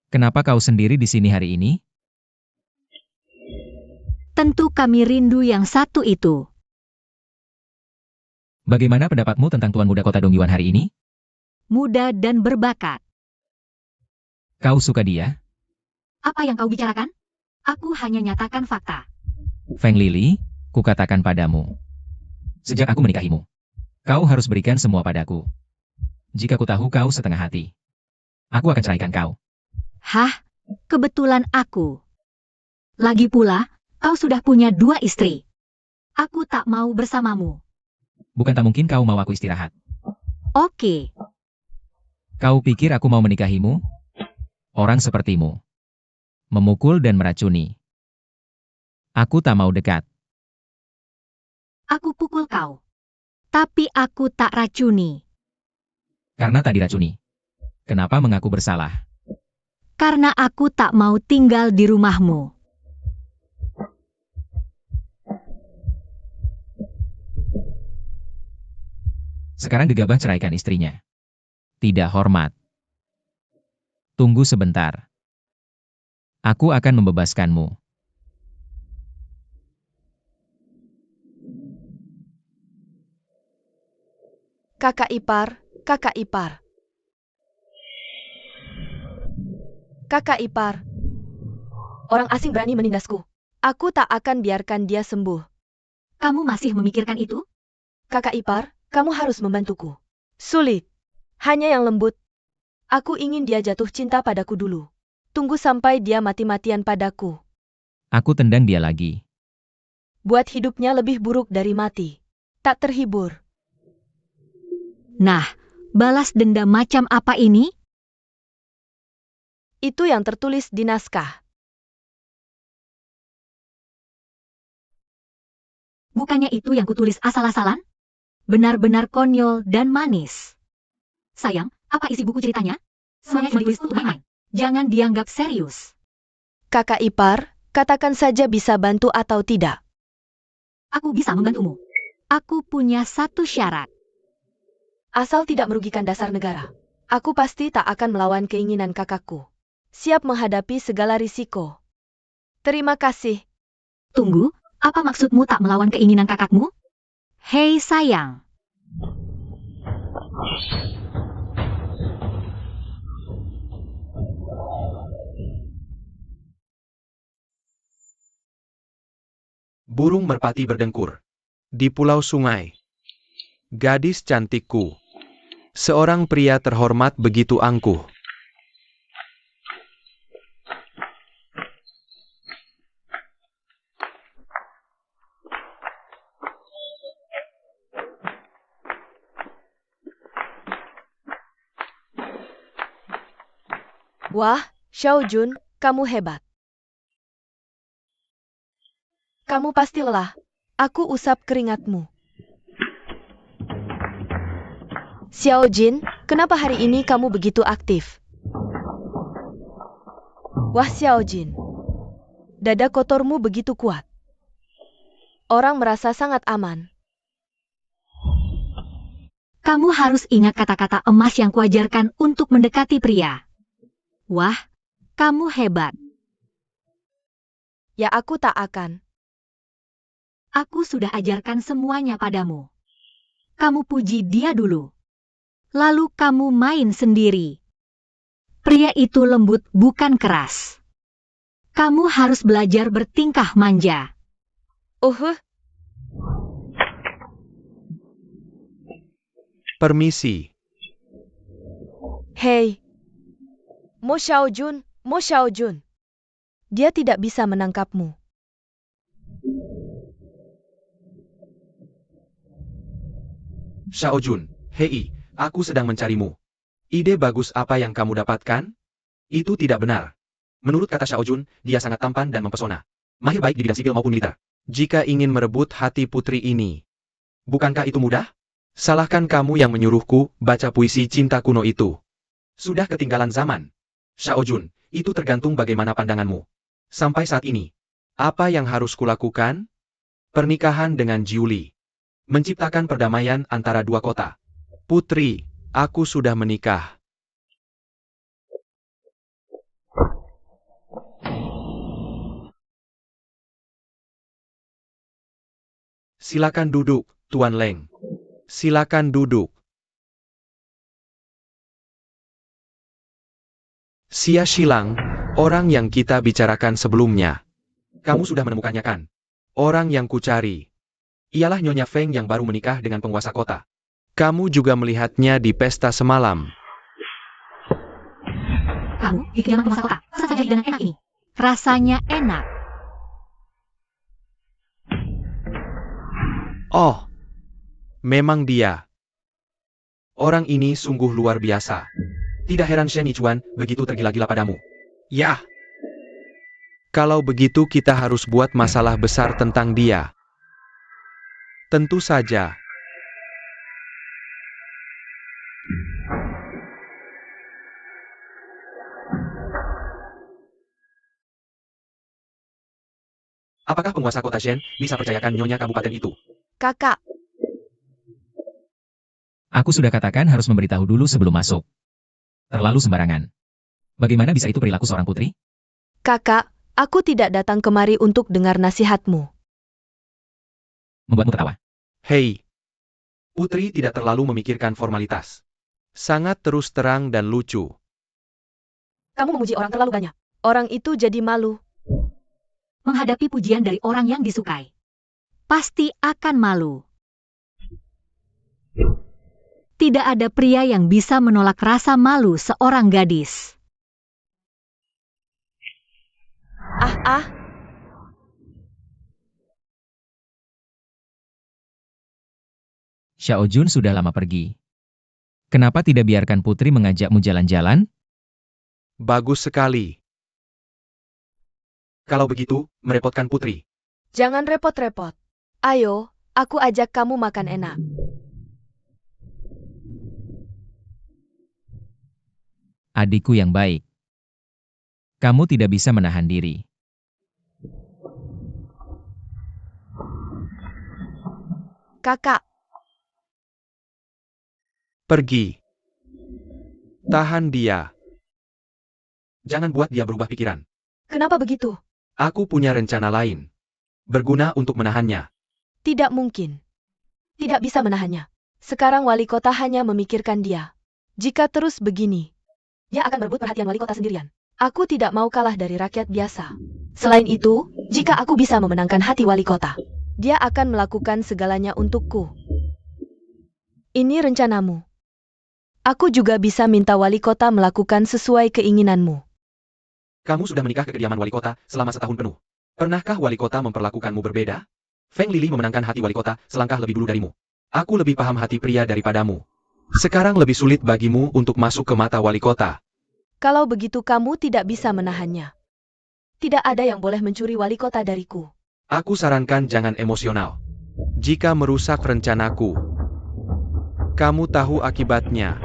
Kenapa kau sendiri di sini hari ini? Tentu kami rindu yang satu itu. Bagaimana pendapatmu tentang tuan muda kota Dong Yuan hari ini? Muda dan berbakat. Kau suka dia? Apa yang kau bicarakan? Aku hanya nyatakan fakta. Feng Lili, kukatakan padamu. Sejak aku menikahimu, kau harus berikan semua padaku. Jika ku tahu kau setengah hati, aku akan ceraikan kau. Hah? Kebetulan aku. Lagi pula, kau sudah punya 2 istri. Aku tak mau bersamamu. Bukan tak mungkin kau mau aku istirahat. Oke. Kau pikir aku mau menikahimu? Orang sepertimu. Memukul dan meracuni. Aku tak mau dekat. Aku pukul kau. Tapi aku tak racuni. Karena tak diracuni. Kenapa mengaku bersalah? Karena aku tak mau tinggal di rumahmu. Sekarang gegabah ceraikan istrinya. Tidak hormat. Tunggu sebentar. Aku akan membebaskanmu. Kakak ipar, kakak ipar. Kakak ipar. Orang asing berani menindasku. Aku tak akan biarkan dia sembuh. Kamu masih memikirkan itu? Kakak ipar, kamu harus membantuku. Sulit. Hanya yang lembut. Aku ingin dia jatuh cinta padaku dulu. Tunggu sampai dia mati-matian padaku. Aku tendang dia lagi. Buat hidupnya lebih buruk dari mati. Tak terhibur. Nah, balas dendam macam apa ini? Itu yang tertulis di naskah. Bukannya itu yang kutulis asal-asalan? Benar-benar konyol dan manis. Sayang, apa isi buku ceritanya? Semuanya cuma ditulis untuk main-main. Jangan dianggap serius. Kakak ipar, katakan saja bisa bantu atau tidak. Aku bisa membantumu. Aku punya 1 syarat. Asal tidak merugikan dasar negara. Aku pasti tak akan melawan keinginan kakakku. Siap menghadapi segala risiko. Terima kasih. Tunggu, apa maksudmu tak melawan keinginan kakakmu? Hei sayang. Burung merpati berdengkur. Di pulau sungai. Gadis cantikku. Seorang pria terhormat begitu angkuh. Wah, Xiao Jun, kamu hebat. Kamu pasti lelah. Aku usap keringatmu. Xiao Jin, kenapa hari ini kamu begitu aktif? Wah Xiao Jin, dada kotormu begitu kuat. Orang merasa sangat aman. Kamu harus ingat kata-kata emas yang kuajarkan untuk mendekati pria. Wah, kamu hebat. Ya aku tak akan. Aku sudah ajarkan semuanya padamu. Kamu puji dia dulu. Lalu kamu main sendiri. Pria itu lembut bukan keras. Kamu harus belajar bertingkah manja. Permisi. Hei. Mo Xiaojun. Dia tidak bisa menangkapmu. Xiaojun, hei, aku sedang mencarimu. Ide bagus apa yang kamu dapatkan? Itu tidak benar. Menurut kata Xiaojun, dia sangat tampan dan mempesona. Mahir baik di bidang sipil maupun militer. Jika ingin merebut hati putri ini, bukankah itu mudah? Salahkan kamu yang menyuruhku baca puisi cinta kuno itu. Sudah ketinggalan zaman. Xiaojun, itu tergantung bagaimana pandanganmu. Sampai saat ini, apa yang harus kulakukan? Pernikahan dengan Jiuli. Menciptakan perdamaian antara dua kota. Putri, aku sudah menikah. Silakan duduk, Tuan Leng. Silakan duduk. Xia Shilang, orang yang kita bicarakan sebelumnya. Kamu sudah menemukannya kan? Orang yang kucari. Ialah Nyonya Feng yang baru menikah dengan penguasa kota. Kamu juga melihatnya di pesta semalam. Kamu di kediaman penguasa kota. Rasa saja hidangan enak ini. Rasanya enak. Oh, memang dia. Orang ini sungguh luar biasa. Tidak heran Shen Yichuan begitu tergila-gila padamu. Yah. Kalau begitu kita harus buat masalah besar tentang dia. Tentu saja. Apakah penguasa kota Shen bisa percayakan nyonya kabupaten itu? Kakak, Aku sudah katakan harus memberitahu dulu sebelum masuk. Terlalu sembarangan. Bagaimana bisa itu perilaku seorang putri? kakak, aku tidak datang kemari untuk dengar nasihatmu. Membuatmu tertawa. Hei. Putri tidak terlalu memikirkan formalitas. Sangat terus terang dan lucu. Kamu memuji orang terlalu banyak. Orang itu jadi malu. Menghadapi pujian dari orang yang disukai. Pasti akan malu. Tidak ada pria yang bisa menolak rasa malu seorang gadis. Ah. Xiaojun sudah lama pergi. Kenapa tidak biarkan putri mengajakmu jalan-jalan? Bagus sekali. Kalau begitu, merepotkan putri. Jangan repot-repot. Ayo, aku ajak kamu makan enak. Adikku yang baik. Kamu tidak bisa menahan diri. Kakak, Pergi. Tahan dia. Jangan buat dia berubah pikiran. kenapa begitu? Aku punya rencana lain. Berguna untuk menahannya. Tidak mungkin. Tidak bisa menahannya. Sekarang wali kota hanya memikirkan dia. Jika terus begini, dia akan merebut perhatian wali kota sendirian. Aku tidak mau kalah dari rakyat biasa. Selain itu, jika aku bisa memenangkan hati wali kota, dia akan melakukan segalanya untukku. Ini rencanamu. Aku juga bisa minta wali kota melakukan sesuai keinginanmu. Kamu sudah menikah ke kediaman wali kota selama setahun penuh. Pernahkah wali kota memperlakukanmu berbeda? Feng Lili memenangkan hati wali kota selangkah lebih dulu darimu. Aku lebih paham hati pria daripadamu. Sekarang lebih sulit bagimu untuk masuk ke mata wali kota. Kalau begitu kamu tidak bisa menahannya. Tidak ada yang boleh mencuri wali kota dariku. Aku sarankan jangan emosional. Jika merusak rencanaku, kamu tahu akibatnya.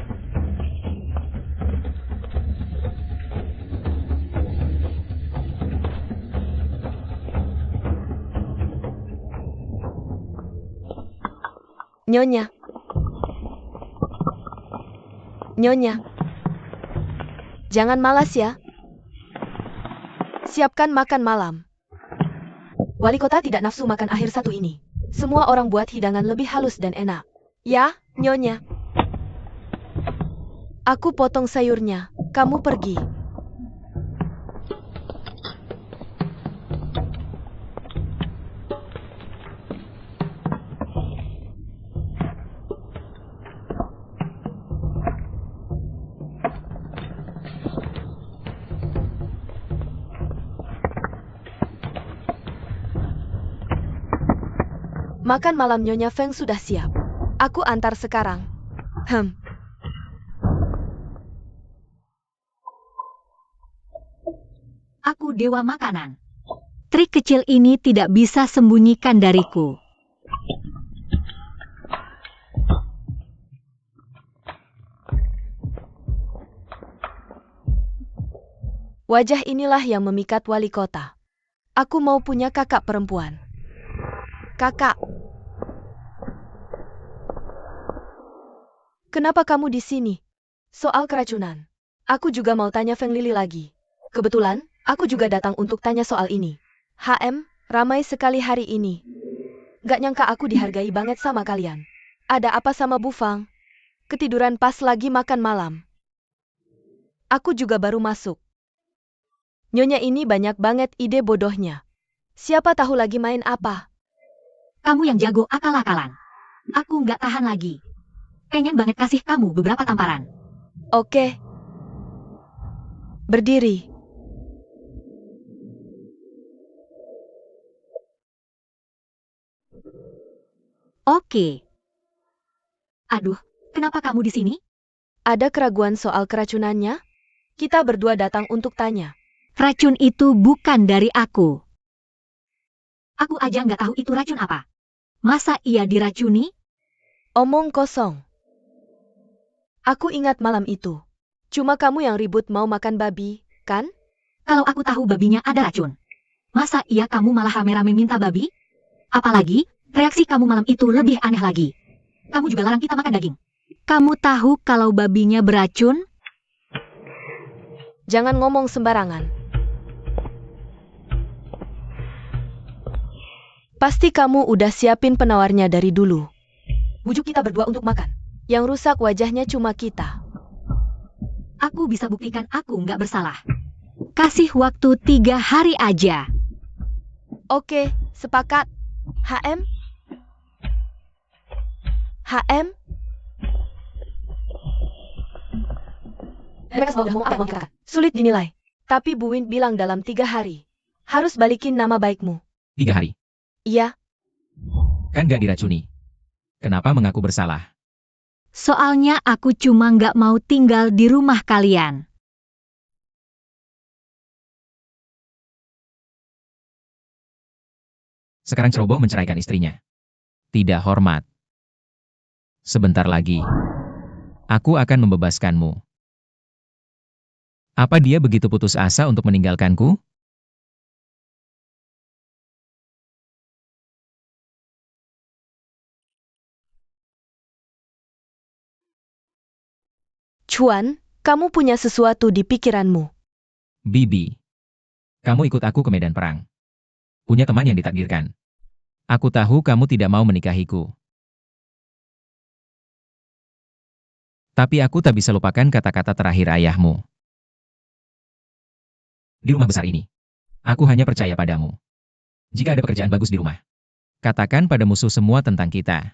Nyonya. Nyonya. Jangan malas ya. Siapkan makan malam. Wali kota tidak nafsu makan akhir satu ini. Semua orang buat hidangan lebih halus dan enak. Ya, Nyonya. Aku potong sayurnya. Kamu pergi. Makan malam Nyonya Feng sudah siap. Aku antar sekarang. Aku dewa makanan. Trik kecil ini tidak bisa sembunyikan dariku. Wajah inilah yang memikat wali kota. Aku mau punya kakak perempuan. Kakak. Kenapa kamu di sini? Soal keracunan. Aku juga mau tanya Feng Lili lagi. Kebetulan, aku juga datang untuk tanya soal ini. Ramai sekali hari ini. Gak nyangka aku dihargai banget sama kalian. Ada apa sama Bu Fang? Ketiduran pas lagi makan malam. Aku juga baru masuk. Nyonya ini banyak banget ide bodohnya. Siapa tahu lagi main apa? Kamu yang jago akal-akalan. Aku nggak tahan lagi. Pengen banget kasih kamu beberapa tamparan. Oke. Berdiri. Oke. Aduh, kenapa kamu di sini? Ada keraguan soal keracunannya? Kita berdua datang untuk tanya. Racun itu bukan dari aku. Aku aja nggak tahu itu racun apa. Masa ia diracuni? Omong kosong. Aku ingat malam itu. Cuma kamu yang ribut mau makan babi, kan? Kalau aku tahu babinya ada racun. Masa iya kamu malah rame-rame minta babi? Apalagi, reaksi kamu malam itu lebih aneh lagi. Kamu juga larang kita makan daging. Kamu tahu kalau babinya beracun? Jangan ngomong sembarangan. Pasti kamu udah siapin penawarnya dari dulu. Bujuk kita berdua untuk makan. Yang rusak wajahnya cuma kita. Aku bisa buktikan aku nggak bersalah. Kasih waktu 3 hari aja. Oke, sepakat. HM? HM? Mereka semua udah mau apa mau kita? Sulit dinilai. Tapi Bu Win bilang dalam 3 hari. Harus balikin nama baikmu. 3 hari. Iya. Kan gak diracuni. Kenapa mengaku bersalah? Soalnya aku cuma nggak mau tinggal di rumah kalian. Sekarang ceroboh menceraikan istrinya. Tidak hormat. Sebentar lagi. Aku akan membebaskanmu. Apa dia begitu putus asa untuk meninggalkanku? Chuan, kamu punya sesuatu di pikiranmu. Bibi. Kamu ikut aku ke medan perang. Punya teman yang ditakdirkan. Aku tahu kamu tidak mau menikahiku. Tapi aku tak bisa lupakan kata-kata terakhir ayahmu. Di rumah besar ini, aku hanya percaya padamu. Jika ada pekerjaan bagus di rumah, katakan pada musuh semua tentang kita.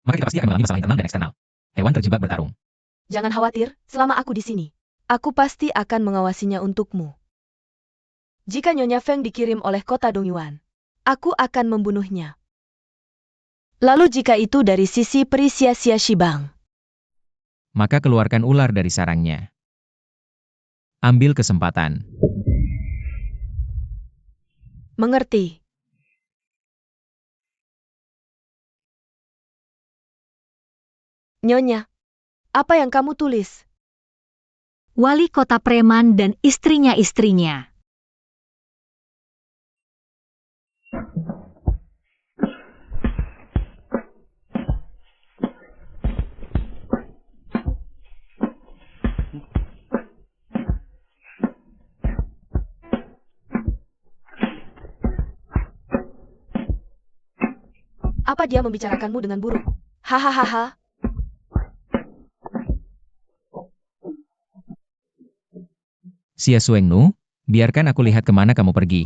Maka kita pasti akan mengalami masalah internal dan eksternal. Hewan terjebak bertarung. Jangan khawatir, selama aku di sini. Aku pasti akan mengawasinya untukmu. Jika Nyonya Feng dikirim oleh kota Dongyuan, aku akan membunuhnya. Lalu jika itu dari sisi Prisia Xia Shibang, Maka keluarkan ular dari sarangnya. Ambil kesempatan. mengerti? Nyonya, apa yang kamu tulis? Wali kota preman dan istrinya-istrinya. Apa dia membicarakanmu dengan buruk? Hahaha. Xia Suengnu, biarkan aku lihat kemana kamu pergi.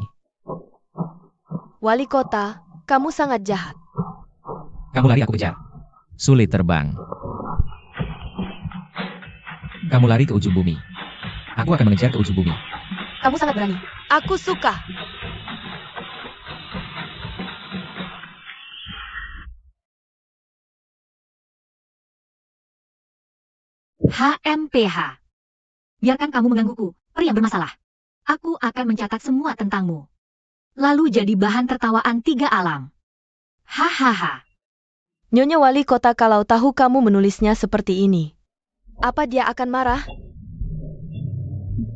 Wali kota, kamu sangat jahat. Kamu lari aku kejar. Sulit terbang. Kamu lari ke ujung bumi. Aku akan mengejar ke ujung bumi. Kamu sangat berani. Aku suka. HMPH. Biarkan kamu menggangguku, peri yang bermasalah. Aku akan mencatat semua tentangmu. Lalu jadi bahan tertawaan 3 alam. Hahaha. Nyonya wali kota kalau tahu kamu menulisnya seperti ini. Apa dia akan marah?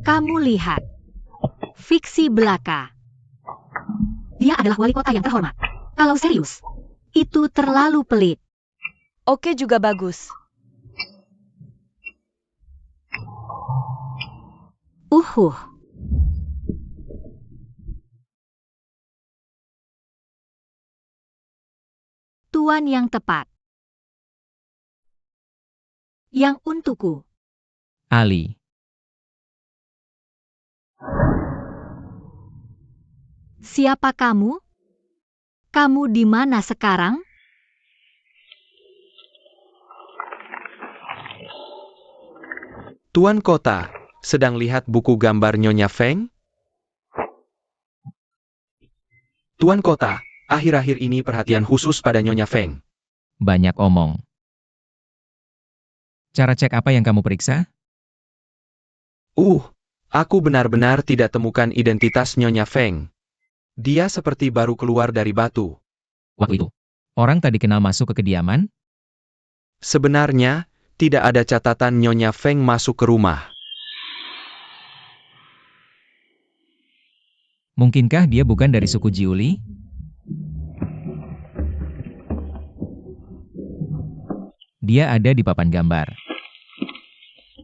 Kamu lihat. Fiksi belaka. Dia adalah wali kota yang terhormat. Kalau serius, itu terlalu pelit. Oke juga bagus. Uhuh. Tuan yang tepat. Yang untukku. Ali. Siapa kamu? Kamu di mana sekarang? Tuan Kota, sedang lihat buku gambar Nyonya Feng? Tuan Kota, akhir-akhir ini perhatian khusus pada Nyonya Feng. Banyak omong. Cara cek apa yang kamu periksa? Aku benar-benar tidak temukan identitas Nyonya Feng. Dia seperti baru keluar dari batu. Waktu itu, orang tadi kenal masuk ke kediaman? Sebenarnya, tidak ada catatan Nyonya Feng masuk ke rumah. Mungkinkah dia bukan dari suku Jiuli? Dia ada di papan gambar.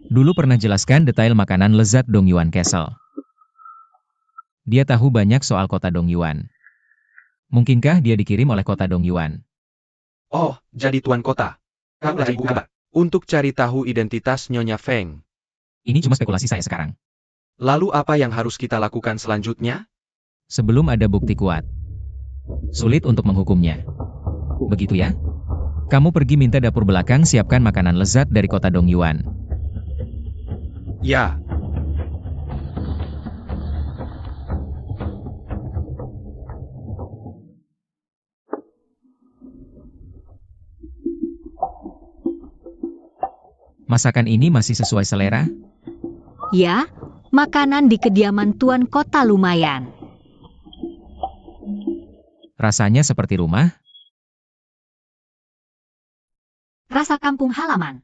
Dulu pernah jelaskan detail makanan lezat Dongyuan Castle. Dia tahu banyak soal kota Dongyuan. Mungkinkah dia dikirim oleh kota Dongyuan? Oh, jadi Tuan Kota. Kamu cari buku gambar untuk cari tahu identitas Nyonya Feng. Ini cuma spekulasi saya sekarang. Lalu apa yang harus kita lakukan selanjutnya? Sebelum ada bukti kuat. Sulit untuk menghukumnya. Begitu ya? Kamu pergi minta dapur belakang siapkan makanan lezat dari kota Dongyuan. Ya. Masakan ini masih sesuai selera? Ya, makanan di kediaman tuan kota lumayan. Rasanya seperti rumah? Rasa kampung halaman.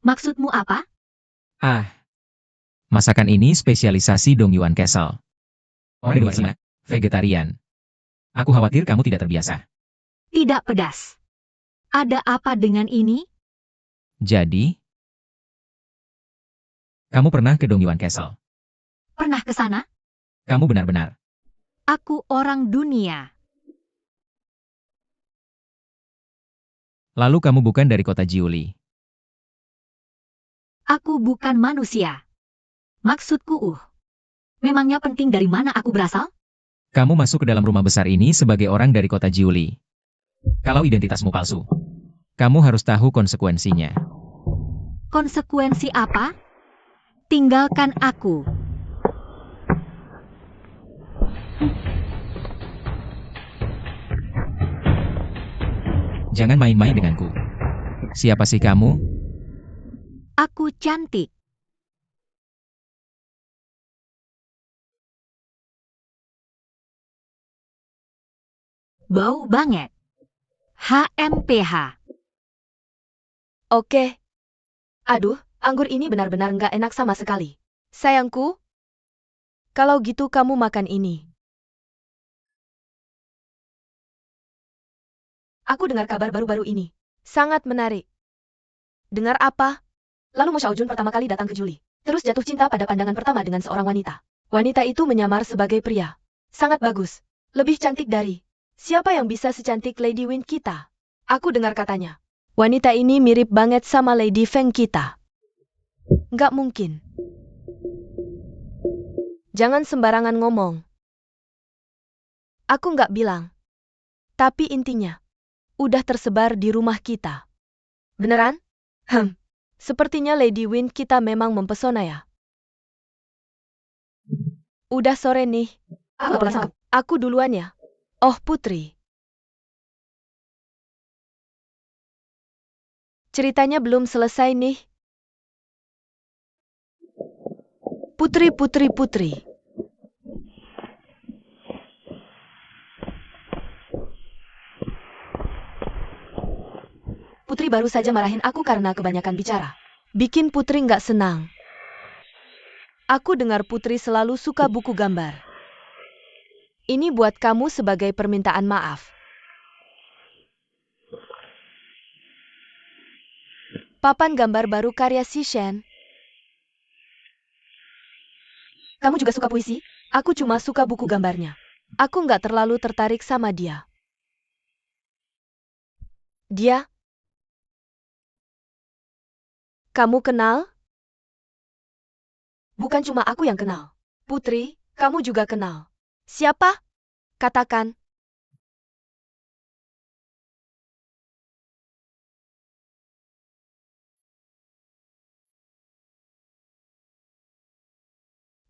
Maksudmu apa? Masakan ini spesialisasi Dongyuan Castle. Orang di luar sana, vegetarian. Aku khawatir kamu tidak terbiasa. Tidak pedas. Ada apa dengan ini? Jadi, kamu pernah ke Dongyuan Castle? Pernah ke sana? Kamu benar-benar. Aku orang dunia. Lalu kamu bukan dari kota Jiuli. Aku bukan manusia. Maksudku, memangnya penting dari mana aku berasal? Kamu masuk ke dalam rumah besar ini sebagai orang dari kota Jiuli. Kalau identitasmu palsu, kamu harus tahu konsekuensinya. Konsekuensi apa? Tinggalkan aku. Jangan main-main denganku. Siapa sih kamu? Aku cantik. Bau banget. HMPH. Oke. Aduh, anggur ini benar-benar nggak enak sama sekali. Sayangku, kalau gitu kamu makan ini. Aku dengar kabar baru-baru ini. Sangat menarik. Dengar apa? Lalu Mo Xiaojun pertama kali datang ke Julie. Terus jatuh cinta pada pandangan pertama dengan seorang wanita. Wanita itu menyamar sebagai pria. Sangat bagus. Lebih cantik dari. Siapa yang bisa secantik Lady Win kita? Aku dengar katanya. Wanita ini mirip banget sama Lady Feng kita. Nggak mungkin. Jangan sembarangan ngomong. Aku nggak bilang. Tapi intinya, udah tersebar di rumah kita. Beneran? Sepertinya Lady Win kita memang mempesona ya. Udah sore nih. Aku duluan ya. Oh Putri. Ceritanya belum selesai nih. Putri. Putri baru saja marahin aku karena kebanyakan bicara. Bikin Putri nggak senang. Aku dengar Putri selalu suka buku gambar. Ini buat kamu sebagai permintaan maaf. Papan gambar baru karya si Shen. Kamu juga suka puisi? Aku cuma suka buku gambarnya. Aku nggak terlalu tertarik sama dia. Dia? Kamu kenal? Bukan cuma aku yang kenal. Putri, kamu juga kenal. Siapa? Katakan.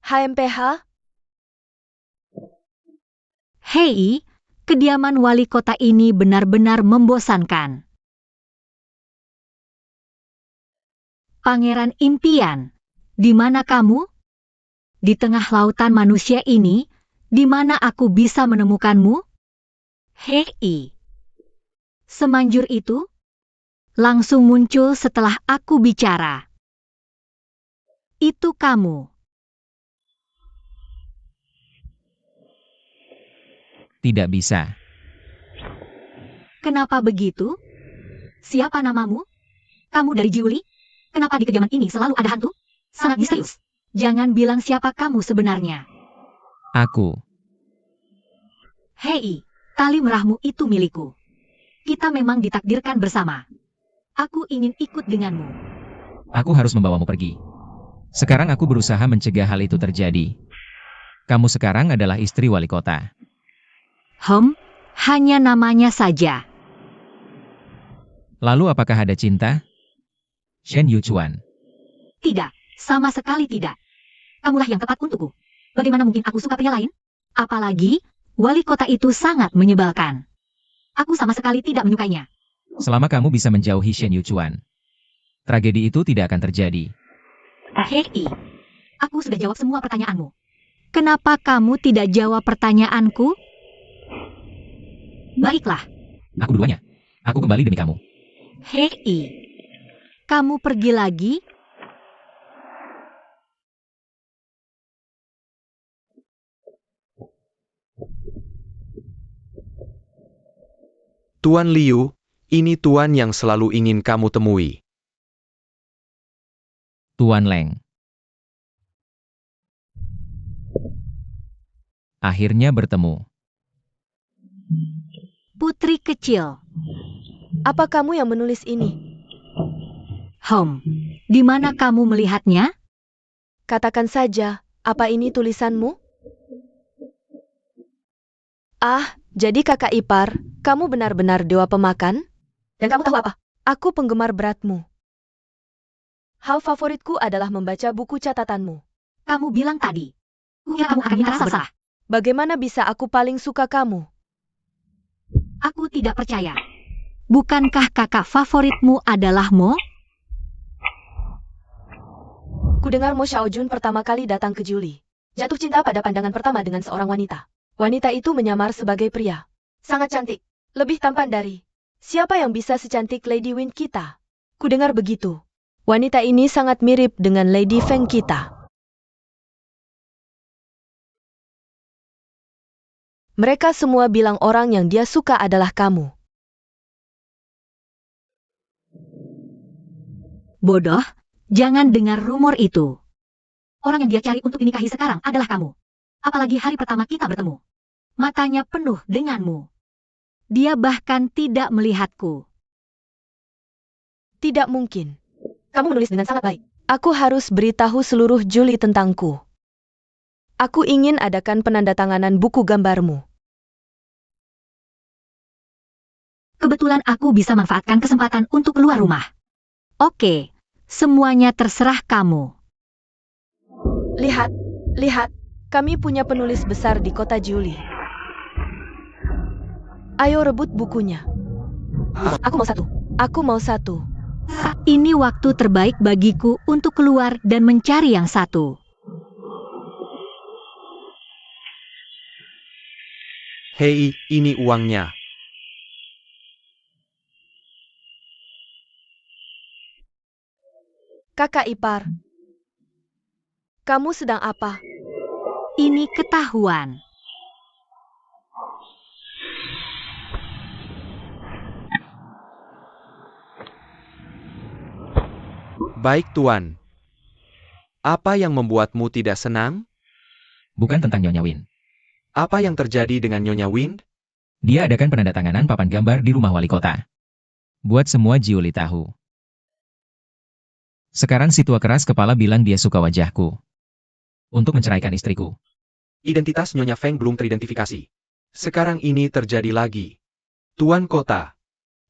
HMPH? Hei, kediaman wali kota ini benar-benar membosankan. Pangeran impian, di mana kamu? Di tengah lautan manusia ini, di mana aku bisa menemukanmu? Hei, semanjur itu? Langsung muncul setelah aku bicara. Itu kamu. Tidak bisa. Kenapa begitu? Siapa namamu? Kamu dari Julie? Kenapa di kediaman ini selalu ada hantu? Sangat misterius. Jangan bilang siapa kamu sebenarnya. Aku. Hei, tali merahmu itu milikku. Kita memang ditakdirkan bersama. Aku ingin ikut denganmu. Aku harus membawamu pergi. Sekarang aku berusaha mencegah hal itu terjadi. Kamu sekarang adalah istri wali kota. Hanya namanya saja. Lalu apakah ada cinta? Shen Yuchuan. Tidak, sama sekali tidak. Kamulah yang tepat untukku. Bagaimana mungkin aku suka pria lain? Apalagi, wali kota itu sangat menyebalkan. Aku sama sekali tidak menyukainya. Selama kamu bisa menjauhi Shen Yuchuan, tragedi itu tidak akan terjadi. Hei, aku sudah jawab semua pertanyaanmu. Kenapa kamu tidak jawab pertanyaanku? Baiklah. Aku duluannya. Aku kembali demi kamu. Hei, kamu pergi lagi? Tuan Liu, ini Tuan yang selalu ingin kamu temui. Tuan Leng. Akhirnya bertemu. Putri kecil. Apa kamu yang menulis ini? Di mana kamu melihatnya? Katakan saja, apa ini tulisanmu? Ah, jadi kakak ipar, kamu benar-benar dewa pemakan? Dan kamu tahu apa? Aku penggemar beratmu. Hal favoritku adalah membaca buku catatanmu. Kamu bilang tadi. Kukira kamu akan merasa bersalah. Bagaimana bisa aku paling suka kamu? Aku tidak percaya. Bukankah kakak favoritmu adalah Mo? Kudengar Mo Xiaojun pertama kali datang ke Julie. Jatuh cinta pada pandangan pertama dengan seorang wanita. Wanita itu menyamar sebagai pria. Sangat cantik. Lebih tampan dari. Siapa yang bisa secantik Lady Win kita? Kudengar begitu. Wanita ini sangat mirip dengan Lady Feng kita. Mereka semua bilang orang yang dia suka adalah kamu. Bodoh, jangan dengar rumor itu. Orang yang dia cari untuk dinikahi sekarang adalah kamu. Apalagi hari pertama kita bertemu. Matanya penuh denganmu. Dia bahkan tidak melihatku. Tidak mungkin. Kamu menulis dengan sangat baik. Aku harus beritahu seluruh Julie tentangku. Aku ingin adakan penandatanganan buku gambarmu. Kebetulan aku bisa manfaatkan kesempatan untuk keluar rumah. Oke, semuanya terserah kamu. Lihat. Kami punya penulis besar di kota Julie. Ayo rebut bukunya. Aku mau satu. Ini waktu terbaik bagiku untuk keluar dan mencari yang satu. Hei, ini uangnya. Kakak ipar. Kamu sedang apa? Ini ketahuan. Baik Tuan. Apa yang membuatmu tidak senang? Bukan tentang Nyonya Win. Apa yang terjadi dengan Nyonya Wind? Dia adakan penandatanganan papan gambar di rumah wali kota. Buat semua Julie tahu. Sekarang si tua keras kepala bilang dia suka wajahku. Untuk menceraikan istriku. Identitas Nyonya Feng belum teridentifikasi. Sekarang ini terjadi lagi. Tuan Kota.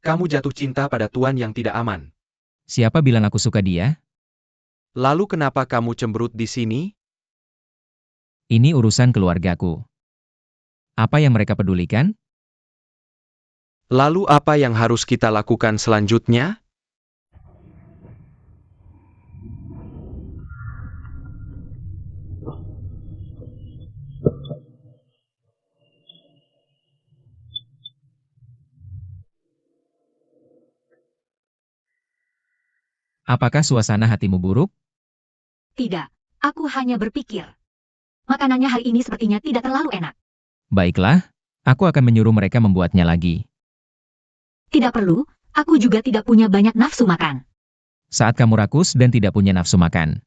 Kamu jatuh cinta pada Tuan yang tidak aman. Siapa bilang aku suka dia? Lalu kenapa kamu cemberut di sini? Ini urusan keluargaku. Apa yang mereka pedulikan? Lalu apa yang harus kita lakukan selanjutnya? Apakah suasana hatimu buruk? Tidak, aku hanya berpikir. Makanannya hari ini sepertinya tidak terlalu enak. Baiklah, aku akan menyuruh mereka membuatnya lagi. Tidak perlu, aku juga tidak punya banyak nafsu makan. Saat kamu rakus dan tidak punya nafsu makan.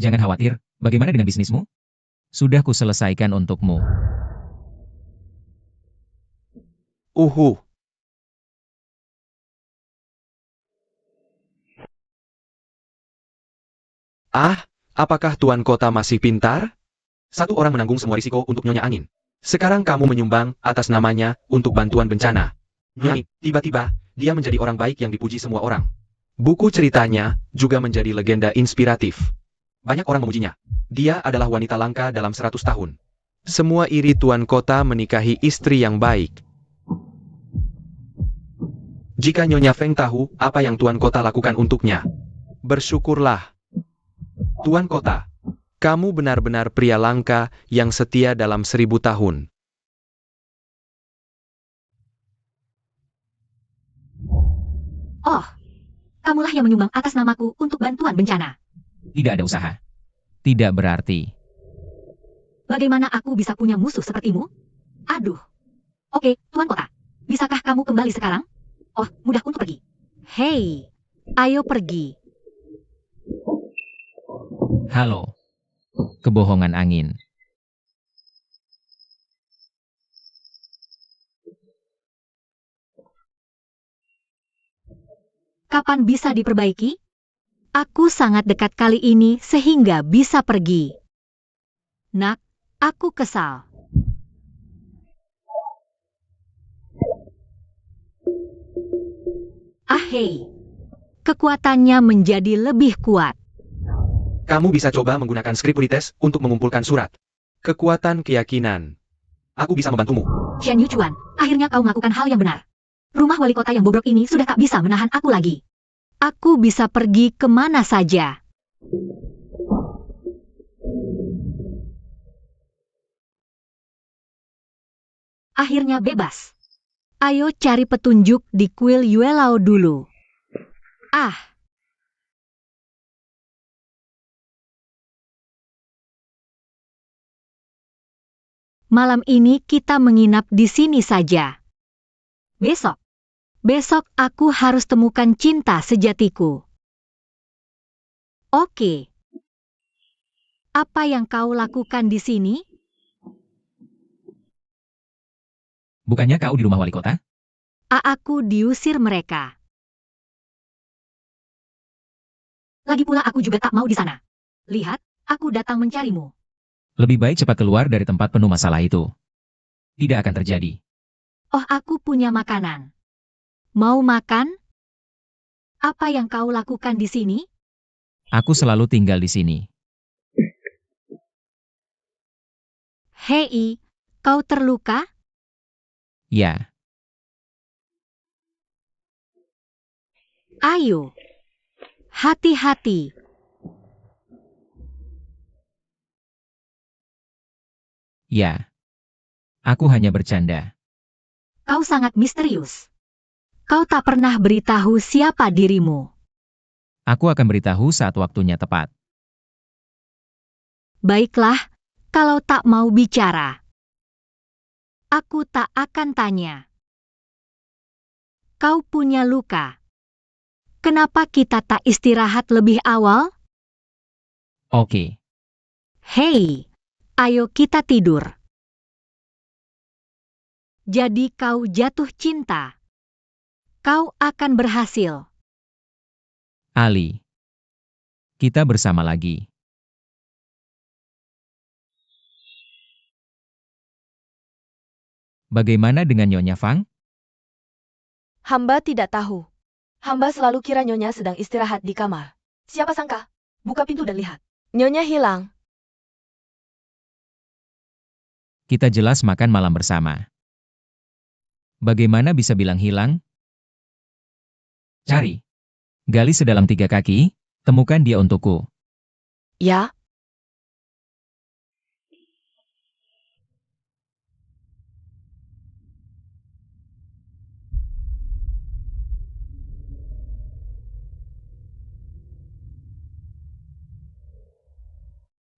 Jangan khawatir, bagaimana dengan bisnismu? Sudah kuselesaikan untukmu. Uhu. Apakah Tuan Kota masih pintar? Satu orang menanggung semua risiko untuk Nyonya Angin. Sekarang kamu menyumbang atas namanya untuk bantuan bencana. Nyai, tiba-tiba, dia menjadi orang baik yang dipuji semua orang. Buku ceritanya juga menjadi legenda inspiratif. Banyak orang memujinya. Dia adalah wanita langka dalam 100 tahun. Semua iri Tuan Kota menikahi istri yang baik. Jika Nyonya Feng tahu apa yang Tuan Kota lakukan untuknya, bersyukurlah. Tuan Kota, kamu benar-benar pria langka yang setia dalam 1000 tahun. Oh, kamulah yang menyumbang atas namaku untuk bantuan bencana. Tidak ada usaha. Tidak berarti. Bagaimana aku bisa punya musuh sepertimu? Aduh. Oke, Tuan Kota. Bisakah kamu kembali sekarang? Oh, mudah untuk pergi. Hei, ayo pergi. Halo. Kebohongan angin. Kapan bisa diperbaiki? Aku sangat dekat kali ini sehingga bisa pergi. Nak, aku kesal. Hei. Kekuatannya menjadi lebih kuat. Kamu bisa coba menggunakan skripurites untuk mengumpulkan surat. Kekuatan keyakinan. Aku bisa membantumu. Chen Yuchuan, akhirnya kau melakukan hal yang benar. Rumah wali kota yang bobrok ini sudah tak bisa menahan aku lagi. Aku bisa pergi kemana saja. Akhirnya bebas. Ayo cari petunjuk di kuil Yuelao dulu. Ah, malam ini kita menginap di sini saja. Besok aku harus temukan cinta sejatiku. Oke. Apa yang kau lakukan di sini? Bukannya kau di rumah wali kota? Aku diusir mereka. Lagi pula aku juga tak mau di sana. Lihat, aku datang mencarimu. Lebih baik cepat keluar dari tempat penuh masalah itu. Tidak akan terjadi. Oh, aku punya makanan. Mau makan? Apa yang kau lakukan di sini? Aku selalu tinggal di sini. Hei, kau terluka? Ya, Ayo. Hati-hati. ya. Aku hanya bercanda. Kau sangat misterius. Kau tak pernah beritahu siapa dirimu. Aku akan beritahu saat waktunya tepat. Baiklah, kalau tak mau bicara. Aku tak akan tanya. Kau punya luka. Kenapa kita tak istirahat lebih awal? Oke, Hei, ayo kita tidur. Jadi kau jatuh cinta. Kau akan berhasil. Ali. Kita bersama lagi. Bagaimana dengan Nyonya Fang? Hamba tidak tahu. Hamba selalu kira Nyonya sedang istirahat di kamar. Siapa sangka? Buka pintu dan lihat. Nyonya hilang. Kita jelas makan malam bersama. Bagaimana bisa bilang hilang? Cari. Gali sedalam 3 kaki, temukan dia untukku. Ya,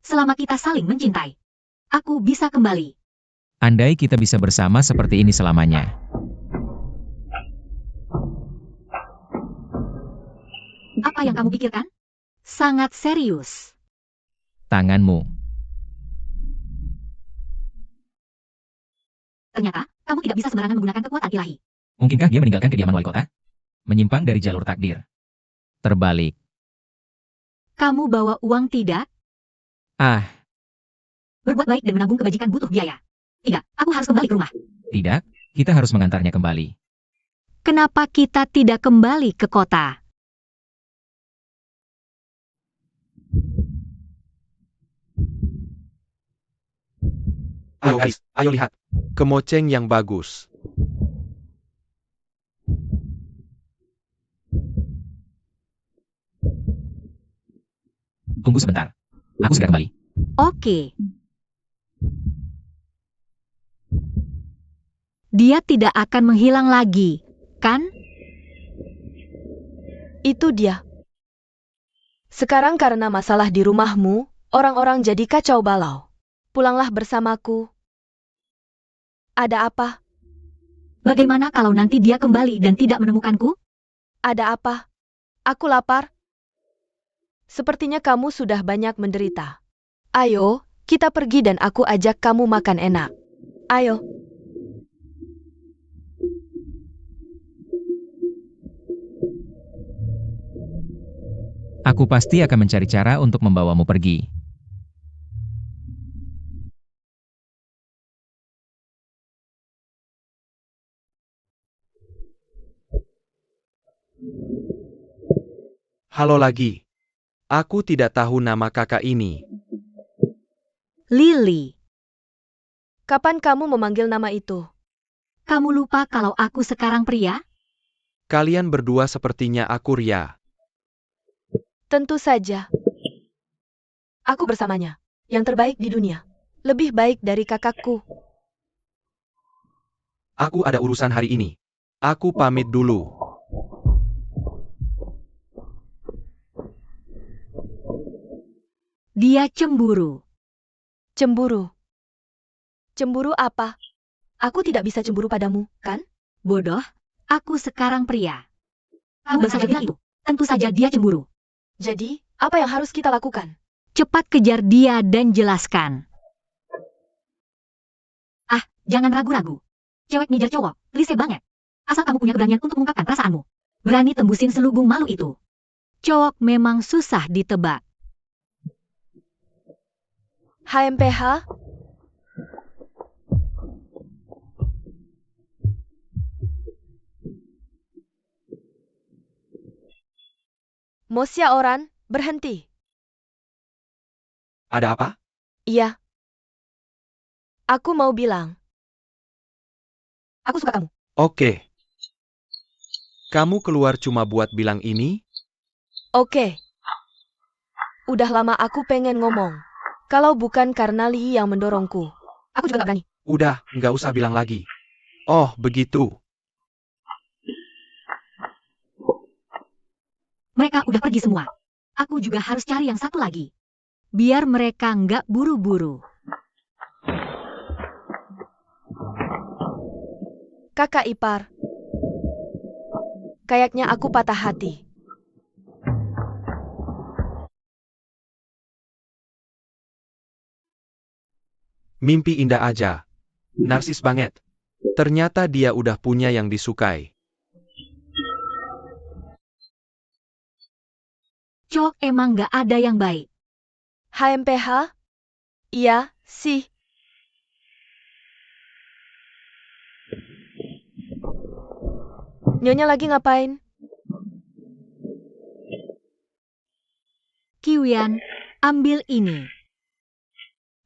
Selama kita saling mencintai, aku bisa kembali. Andai kita bisa bersama seperti ini selamanya. Apa yang kamu pikirkan? Sangat serius. Tanganmu. Ternyata, kamu tidak bisa sembarangan menggunakan kekuatan ilahi. Mungkinkah dia meninggalkan kediaman wali kota? Menyimpang dari jalur takdir. Terbalik. Kamu bawa uang tidak? Ah, Berbuat baik dan menabung kebajikan butuh biaya. Tidak, aku harus kembali ke rumah. tidak, kita harus mengantarnya kembali. Kenapa kita tidak kembali ke kota? Ayo guys, ayo lihat. Kemoceng yang bagus. Tunggu sebentar. Aku segera kembali. Oke. Dia tidak akan menghilang lagi, kan? itu dia. Sekarang karena masalah di rumahmu, orang-orang jadi kacau balau. Pulanglah bersamaku. Ada apa? Bagaimana kalau nanti dia kembali dan tidak menemukanku? Ada apa? Aku lapar. Sepertinya kamu sudah banyak menderita. Ayo, kita pergi dan aku ajak kamu makan enak. Ayo. Aku pasti akan mencari cara untuk membawamu pergi. Halo lagi. Aku tidak tahu nama kakak ini. Lily, Kapan kamu memanggil nama itu? kamu lupa kalau aku sekarang pria? Kalian berdua sepertinya aku Ria. Tentu saja. Aku bersamanya. Yang terbaik di dunia. Lebih baik dari kakakku. Aku ada urusan hari ini. Aku pamit dulu. Dia cemburu. Cemburu. Cemburu apa? Aku tidak bisa cemburu padamu, kan? Bodoh, aku sekarang pria. Kamu baru saja bilang itu. Tentu saja dia cemburu. Jadi, apa yang harus kita lakukan? Cepat kejar dia dan jelaskan. Ah, jangan ragu-ragu. Cewek ngejar cowok, klise banget. Asal kamu punya keberanian untuk mengungkapkan perasaanmu. Berani tembusin selubung malu itu. Cowok memang susah ditebak. HMPH? Mosia Oran, berhenti. Ada apa? Iya. Aku mau bilang. Aku suka kamu. Oke. Kamu keluar cuma buat bilang ini? Oke. Udah lama aku pengen ngomong. Kalau bukan karena Lee yang mendorongku. Aku juga gak berani. Udah, nggak usah bilang lagi. Oh, begitu. Mereka udah pergi semua. Aku juga harus cari yang satu lagi. Biar mereka nggak buru-buru. Kakak ipar. Kayaknya aku patah hati. Mimpi indah aja. Narsis banget. Ternyata dia udah punya yang disukai. Cok emang nggak ada yang baik. HMPH? Iya, sih. Nyonya lagi ngapain? Kiwian, ambil ini.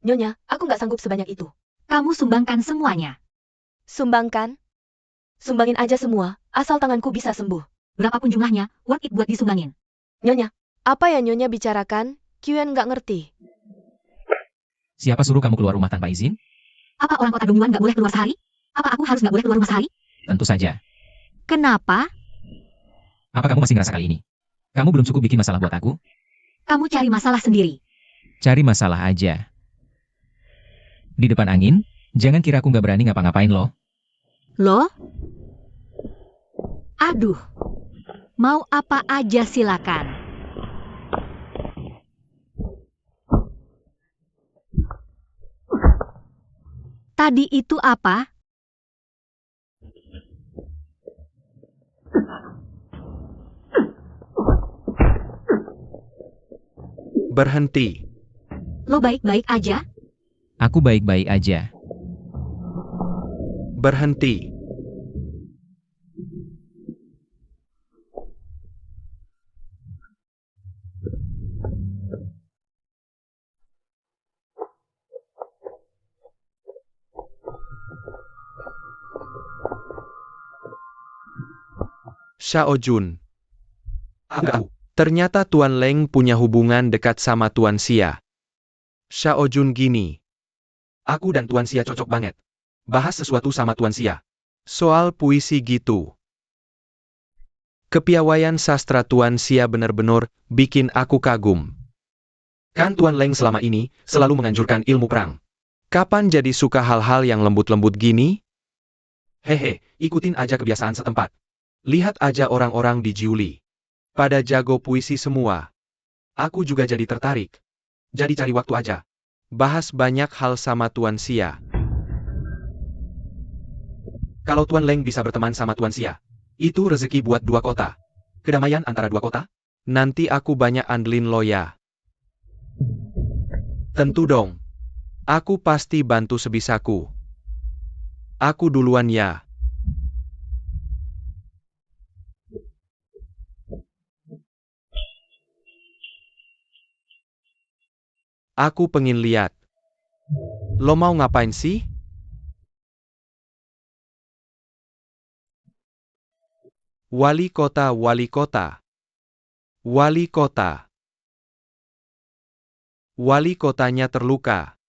Nyonya, aku nggak sanggup sebanyak itu. Kamu sumbangkan semuanya. Sumbangkan? Sumbangin aja semua, asal tanganku bisa sembuh. Berapapun jumlahnya, worth it buat disumbangin. Nyonya, apa yang Nyonya bicarakan? Kiwian nggak ngerti. Siapa suruh kamu keluar rumah tanpa izin? Apa orang kota Dongyuan nggak boleh keluar sehari? Apa aku harus nggak boleh keluar rumah sehari? Tentu saja. Kenapa? Apa kamu masih ngerasa kali ini? Kamu belum cukup bikin masalah buat aku? Kamu cari masalah sendiri. Cari masalah aja. Di depan angin, jangan kira aku nggak berani ngapa-ngapain loh. Loh? Aduh. Mau apa aja silakan. Tadi itu apa? Berhenti. Lo baik-baik aja? Aku baik-baik aja. Berhenti. Xiao Jun. Aku tahu. Ternyata Tuan Leng punya hubungan dekat sama Tuan Xia. Xiao Jun gini. Aku dan Tuan Xia cocok banget. Bahas sesuatu sama Tuan Xia. Soal puisi gitu. Kepiawaian sastra Tuan Xia benar-benar bikin aku kagum. Kan Tuan Leng selama ini selalu menganjurkan ilmu perang. Kapan jadi suka hal-hal yang lembut-lembut gini? Hehe, ikutin aja kebiasaan setempat. Lihat aja orang-orang di Jiuli. Pada jago puisi semua. Aku juga jadi tertarik. Jadi cari waktu aja. Bahas banyak hal sama Tuan Xia. Kalau Tuan Leng bisa berteman sama Tuan Xia, itu rezeki buat dua kota. Kedamaian antara dua kota? Nanti aku banyak andelin lo ya. Tentu dong. Aku pasti bantu sebisaku. Aku duluan ya. Aku pengen lihat. Lo mau ngapain sih? Wali kota, wali kota. Wali kota. Wali kotanya terluka.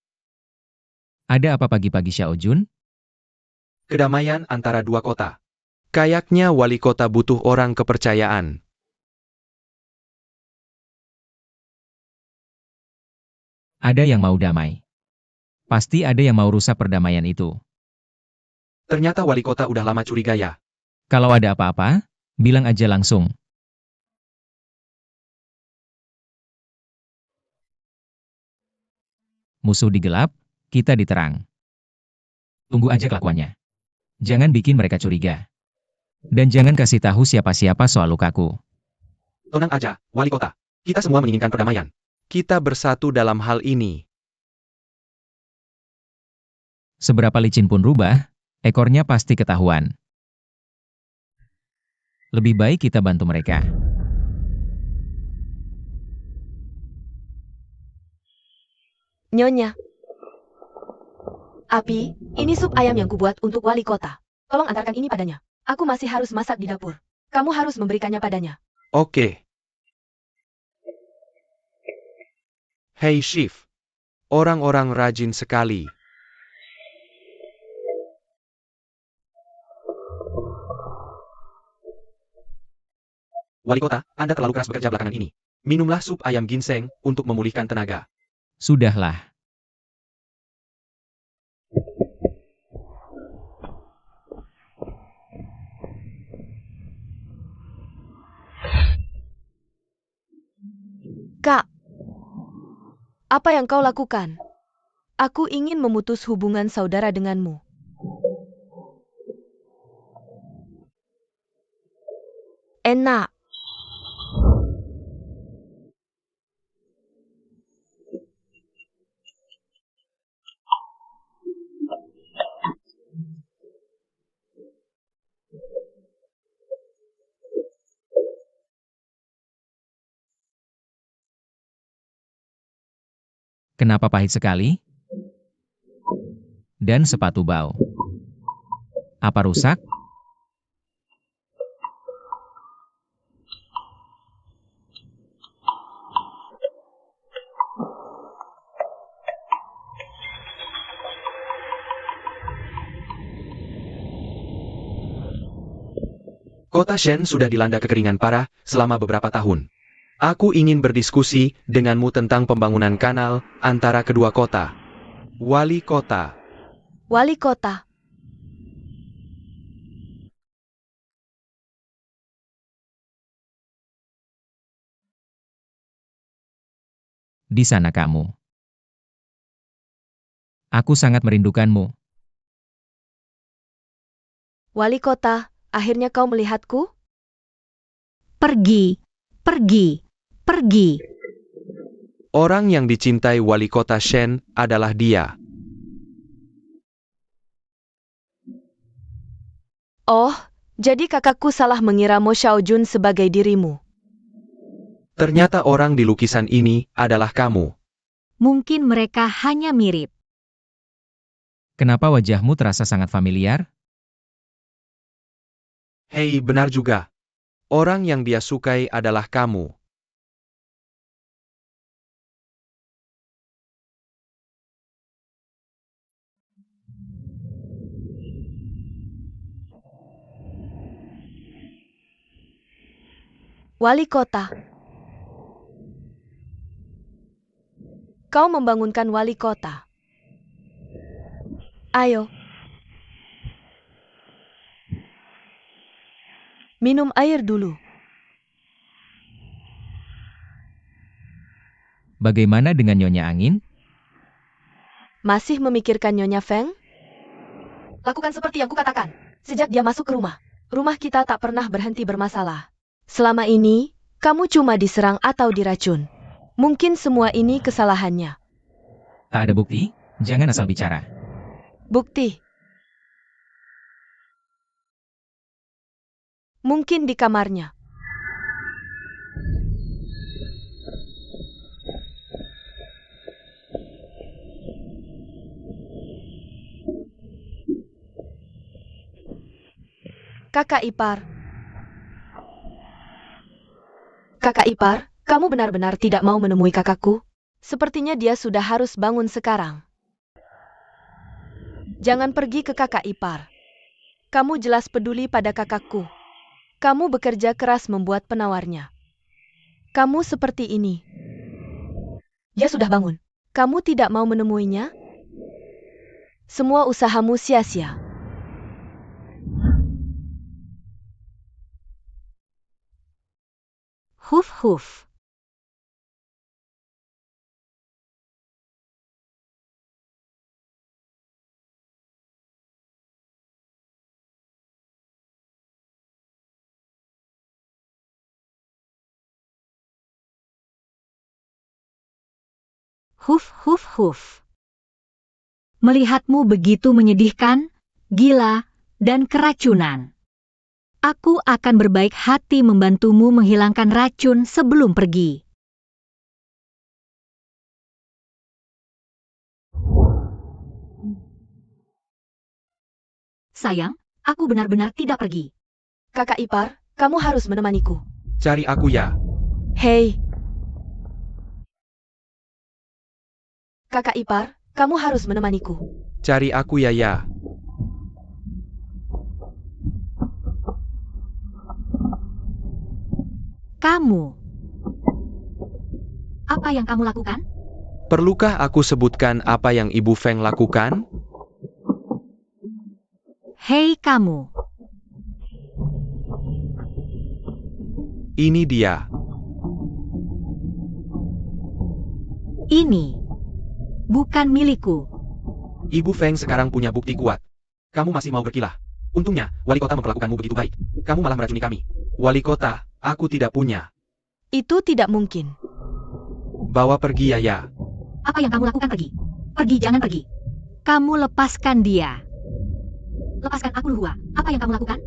Ada apa pagi-pagi Xiao Jun? Kedamaian antara dua kota. Kayaknya wali kota butuh orang kepercayaan. Ada yang mau damai. Pasti ada yang mau rusak perdamaian itu. Ternyata wali kota udah lama curiga ya. Kalau ada apa-apa, bilang aja langsung. Musuh di gelap, kita di terang. Tunggu aja kelakuannya. Jangan bikin mereka curiga. Dan jangan kasih tahu siapa-siapa soal lukaku. Tenang aja, wali kota. Kita semua menginginkan perdamaian. Kita bersatu dalam hal ini. Seberapa licin pun rubah, ekornya pasti ketahuan. Lebih baik kita bantu mereka. Nyonya. Api, ini sup ayam yang kubuat untuk wali kota. Tolong antarkan ini padanya. Aku masih harus masak di dapur. Kamu harus memberikannya padanya. Oke. Hei Chief. Orang-orang rajin sekali. Wali kota, Anda terlalu keras bekerja belakangan ini. Minumlah sup ayam ginseng untuk memulihkan tenaga. Sudahlah. Kak, apa yang kau lakukan? Aku ingin memutus hubungan saudara denganmu. Enak. Kenapa pahit sekali? Dan sepatu bau. Apa rusak? Kota Shen sudah dilanda kekeringan parah selama beberapa tahun. Aku ingin berdiskusi denganmu tentang pembangunan kanal antara kedua kota. Wali kota. Wali kota. Di sana kamu. Aku sangat merindukanmu. Wali kota, akhirnya kau melihatku? Pergi, pergi, pergi. Orang yang dicintai wali kota Shen adalah dia. Oh, jadi kakakku salah mengira Mo Xiaojun sebagai dirimu. Ternyata orang di lukisan ini adalah kamu. Mungkin mereka hanya mirip. Kenapa wajahmu terasa sangat familiar? Hei, benar juga. Orang yang dia sukai adalah kamu. Wali kota. Kau membangunkan wali kota. Ayo. Minum air dulu. Bagaimana dengan Nyonya Angin? Masih memikirkan Nyonya Feng? Lakukan seperti yang kukatakan. Sejak dia masuk ke rumah, rumah kita tak pernah berhenti bermasalah. Selama ini, kamu cuma diserang atau diracun. Mungkin semua ini kesalahannya. Tak ada bukti? Jangan asal bicara. Bukti. Mungkin di kamarnya. Kakak ipar. Kakak ipar, kamu benar-benar tidak mau menemui kakakku? Sepertinya dia sudah harus bangun sekarang. Jangan pergi ke kakak ipar. Kamu jelas peduli pada kakakku. Kamu bekerja keras membuat penawarnya. Kamu seperti ini. Dia sudah bangun. Kamu tidak mau menemuinya? Semua usahamu sia-sia. Huf huf. Huf huf huf. Melihatmu begitu menyedihkan, gila, dan keracunan. Aku akan berbaik hati membantumu menghilangkan racun sebelum pergi. Sayang, aku benar-benar tidak pergi. Kakak ipar, kamu harus menemaniku. Cari aku ya. Hei. Kakak ipar, kamu harus menemaniku. Cari aku ya. Kamu. Apa yang kamu lakukan? Perlukah aku sebutkan apa yang Ibu Feng lakukan? Hei kamu. Ini dia. Ini. Bukan milikku. Ibu Feng sekarang punya bukti kuat. Kamu masih mau berkilah. Untungnya, wali kota memperlakukanmu begitu baik. Kamu malah meracuni kami. Wali kota, aku tidak punya. Itu tidak mungkin. Bawa pergi ya. Apa yang kamu lakukan? Pergi. Pergi, jangan pergi. Kamu lepaskan dia. Lepaskan aku, Luhua. Apa yang kamu lakukan?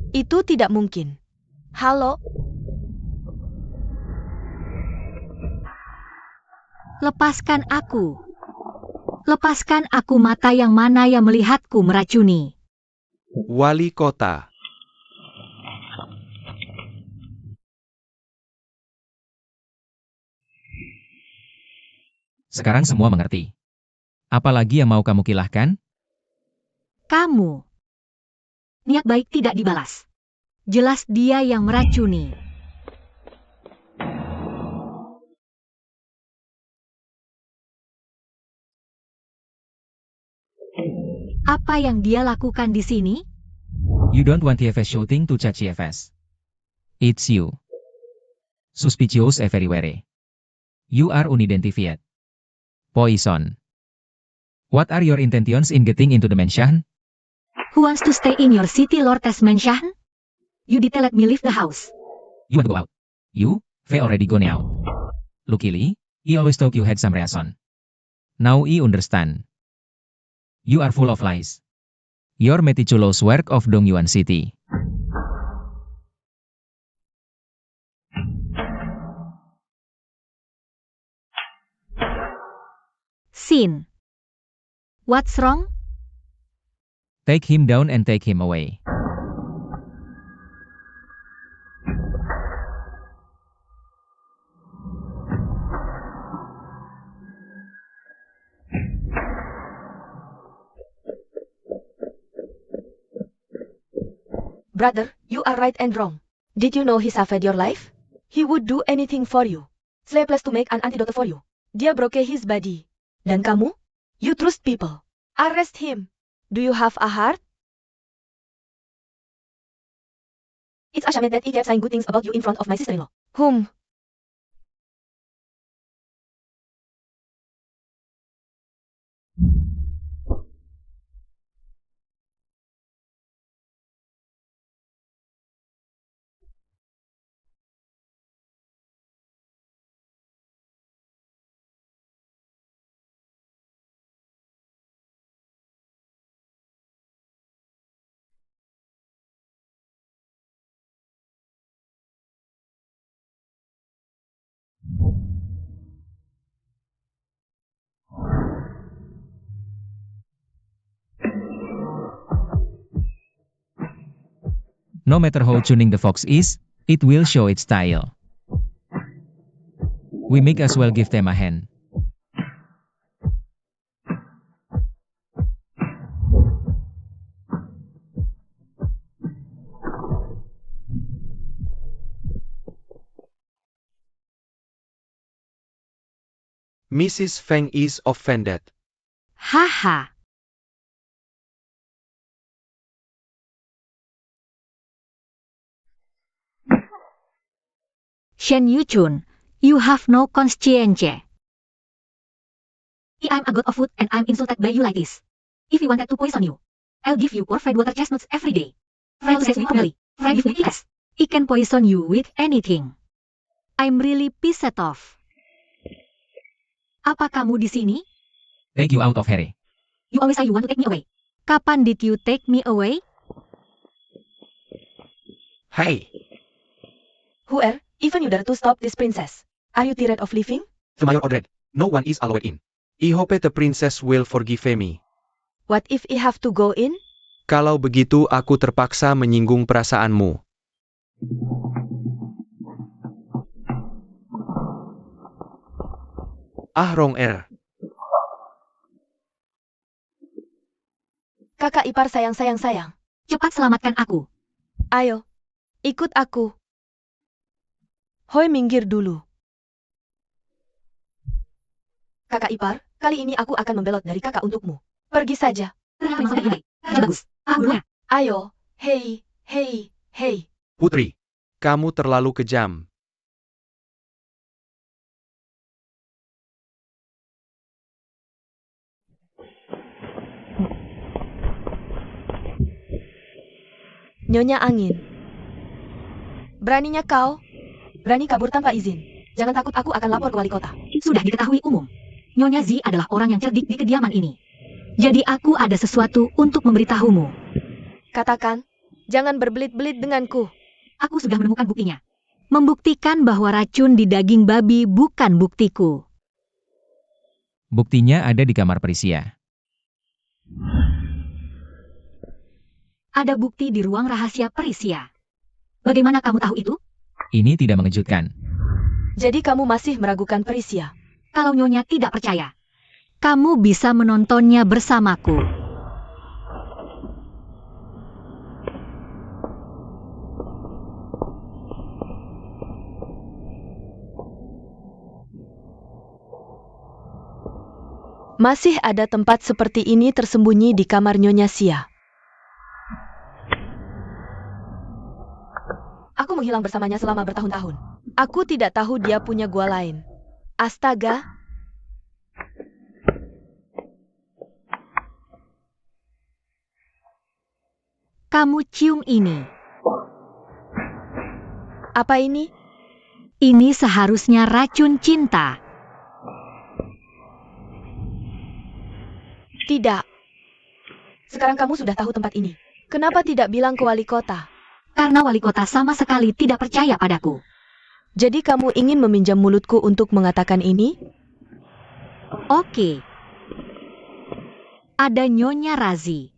Itu tidak mungkin. Halo? Lepaskan aku. Lepaskan aku, mata yang mana yang melihatku meracuni. Wali kota. Sekarang semua mengerti. Apalagi yang mau kamu kilahkan? Kamu. Niat baik tidak dibalas. Jelas dia yang meracuni. Apa yang dia lakukan di sini? You don't want TFS shooting to catch TFS. It's you. Suspicious everywhere. You are unidentified. Poison. What are your intentions in getting into the mansion? Who wants to stay in your city, Lord Mansion? You did let me leave the house. You want to go out? You, Faye already gone out. Luckily, he always thought you had some reason. Now I understand. You are full of lies. Your meticulous work of Dongyuan City. Sin. What's wrong? Take him down and take him away. Brother, you are right and wrong. Did you know he saved your life? He would do anything for you. Sleepless to make an antidote for you. Dia broke his body. Dan kamu? You trust people. Arrest him. Do you have a heart? It's a shame that he kept saying good things about you in front of my sister-in-law. Whom? No matter how tuning the fox is, it will show its style. We may as well give them a hand. Mrs. Feng is offended. Haha. Shen Yuchun, you have no conscience. I'm a god of food and I'm insulted by you like this. If you wanted to poison you, I'll give you 4 fried water chestnuts every day. Fried to save me family. Fried with less. It can poison you with anything. I'm really pissed off. Apa kamu di sini? Take you out of here. You always say you want to take me away. Kapan did you take me away? Hey, Who are, even you dare to stop this princess? Are you tired of living? the mayor ordered. No one is allowed in. I hope the princess will forgive me. What if I have to go in? Kalau begitu aku terpaksa menyinggung perasaanmu. Rong er. Kakak ipar sayang. Cepat selamatkan aku. Ayo, ikut aku. Hoi, minggir dulu. Kakak ipar, kali ini aku akan membelot dari kakak untukmu. Pergi saja. Ternyata memang sudah baik. Bagus. Buruan. Ayo, hei. Putri, kamu terlalu kejam. Nyonya Angin. Beraninya kau? Berani kabur tanpa izin. Jangan takut, aku akan lapor ke wali kota. Sudah diketahui umum. Nyonya Zi adalah orang yang cerdik di kediaman ini. Jadi aku ada sesuatu untuk memberitahumu. Katakan, jangan berbelit-belit denganku. Aku sudah menemukan buktinya. Membuktikan bahwa racun di daging babi bukan buktiku. Buktinya ada di kamar Prisia. Ada bukti di ruang rahasia Prisia. Bagaimana kamu tahu itu? Ini tidak mengejutkan. Jadi kamu masih meragukan Prisia? Kalau Nyonya tidak percaya, kamu bisa menontonnya bersamaku. Masih ada tempat seperti ini tersembunyi di kamar Nyonya Xia. Aku menghilang bersamanya selama bertahun-tahun. Aku tidak tahu dia punya gua lain. Astaga. Kamu cium ini. Apa ini? Ini seharusnya racun cinta. Tidak. Sekarang kamu sudah tahu tempat ini. Kenapa tidak bilang ke wali kota? Karena wali kota sama sekali tidak percaya padaku. Jadi kamu ingin meminjam mulutku untuk mengatakan ini? Oke. Ada Nyonya Razi.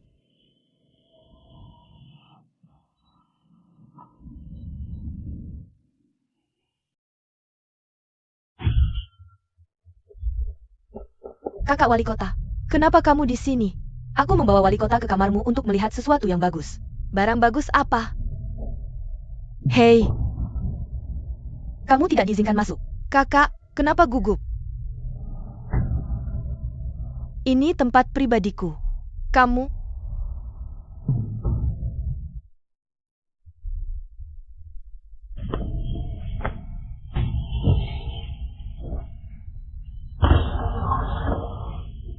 Kakak wali kota, kenapa kamu di sini? Aku membawa wali kota ke kamarmu untuk melihat sesuatu yang bagus. Barang bagus apa? Hei. Kamu tidak diizinkan masuk. Kakak, kenapa gugup? Ini tempat pribadiku. Kamu...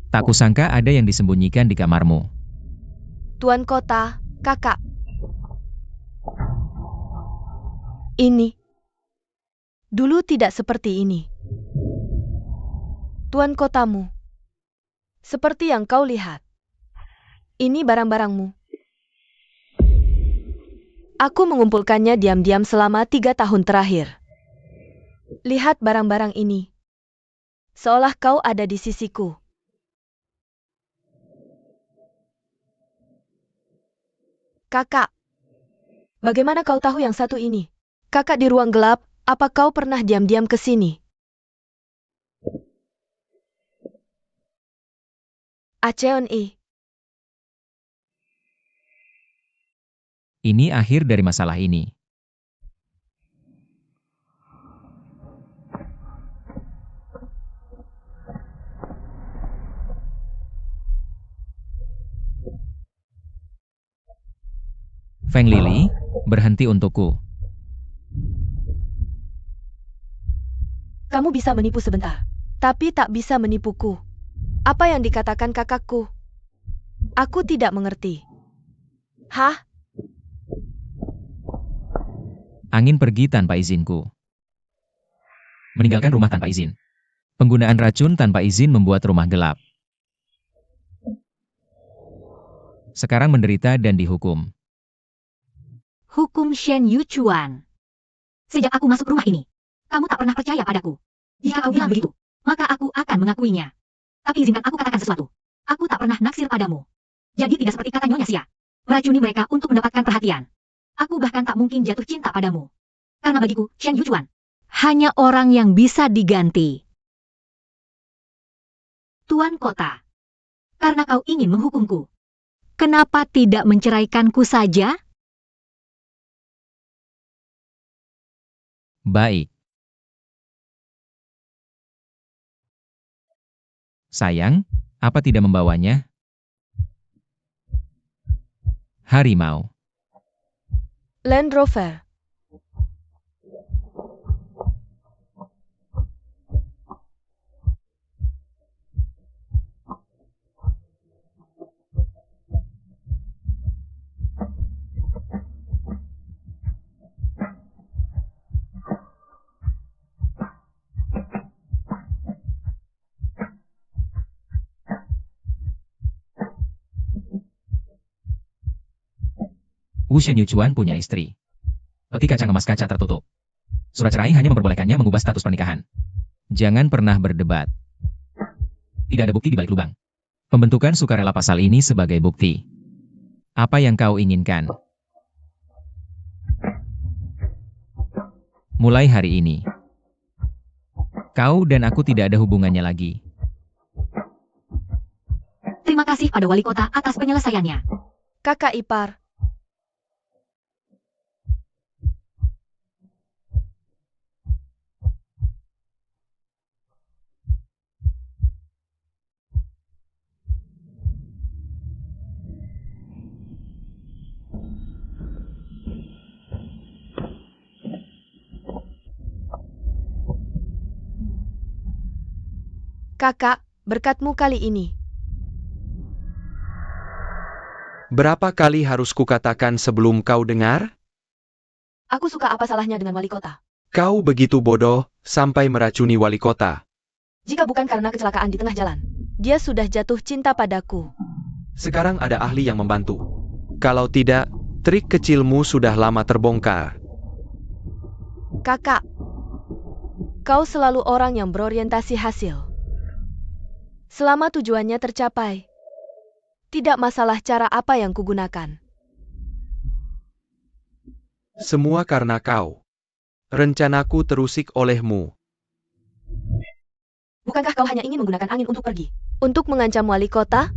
Tak kusangka ada yang disembunyikan di kamarmu. Tuan kota, kakak. Ini. Dulu tidak seperti ini. Tuan kotamu. Seperti yang kau lihat. Ini barang-barangmu. Aku mengumpulkannya diam-diam selama 3 tahun terakhir. Lihat barang-barang ini. Seolah kau ada di sisiku. Kakak, bagaimana kau tahu yang satu ini? Kakak di ruang gelap, apa kau pernah diam-diam ke sini? Acheon I. Ini akhir dari masalah ini. Feng Lili, berhenti untukku. Kamu bisa menipu sebentar, tapi tak bisa menipuku. Apa yang dikatakan kakakku? Aku tidak mengerti. Hah? Angin pergi tanpa izinku. Meninggalkan rumah tanpa izin. Penggunaan racun tanpa izin membuat rumah gelap. Sekarang menderita dan dihukum. Hukum Shen Yuchuan. Sejak aku masuk rumah ini, kamu tak pernah percaya padaku. Jika kau bilang begitu, maka aku akan mengakuinya. Tapi izinkan aku katakan sesuatu. Aku tak pernah naksir padamu. Jadi tidak seperti kata Nyonya Xia. Meracuni mereka untuk mendapatkan perhatian. Aku bahkan tak mungkin jatuh cinta padamu. Karena bagiku, Shen Yuchuan hanya orang yang bisa diganti. Tuan Kota, karena kau ingin menghukumku, kenapa tidak menceraikanku saja? Baik. Sayang, apa tidak membawanya? Harimau. Land Rover. Wu Shen Yuchuan punya istri. Peti kacang emas kaca tertutup. Surat cerai hanya memperbolehkannya mengubah status pernikahan. Jangan pernah berdebat. Tidak ada bukti di balik lubang. Pembentukan sukarela pasal ini sebagai bukti. Apa yang kau inginkan? Mulai hari ini, kau dan aku tidak ada hubungannya lagi. Terima kasih pada wali kota atas penyelesaiannya. Kakak ipar. Kakak, berkatmu kali ini. Berapa kali harus kukatakan sebelum kau dengar? Aku suka apa salahnya dengan wali kota. Kau begitu bodoh, sampai meracuni wali kota. Jika bukan karena kecelakaan di tengah jalan, dia sudah jatuh cinta padaku. Sekarang ada ahli yang membantu. Kalau tidak, trik kecilmu sudah lama terbongkar. Kakak, kau selalu orang yang berorientasi hasil. Selama tujuannya tercapai, tidak masalah cara apa yang kugunakan. Semua karena kau. Rencanaku terusik olehmu. Bukankah kau hanya ingin menggunakan angin untuk pergi? Untuk mengancam wali kota?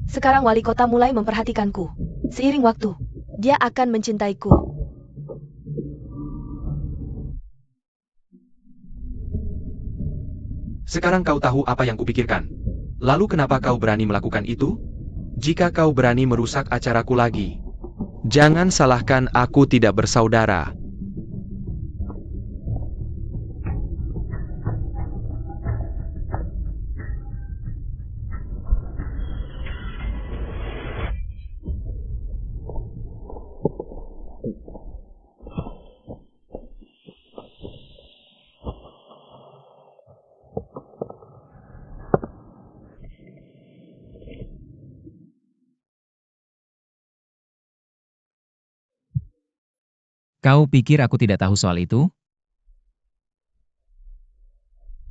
Sekarang wali kota mulai memperhatikanku. Seiring waktu, dia akan mencintaiku. Sekarang kau tahu apa yang kupikirkan. Lalu kenapa kau berani melakukan itu? Jika kau berani merusak acaraku lagi, jangan salahkan aku tidak bersaudara. Kau pikir aku tidak tahu soal itu?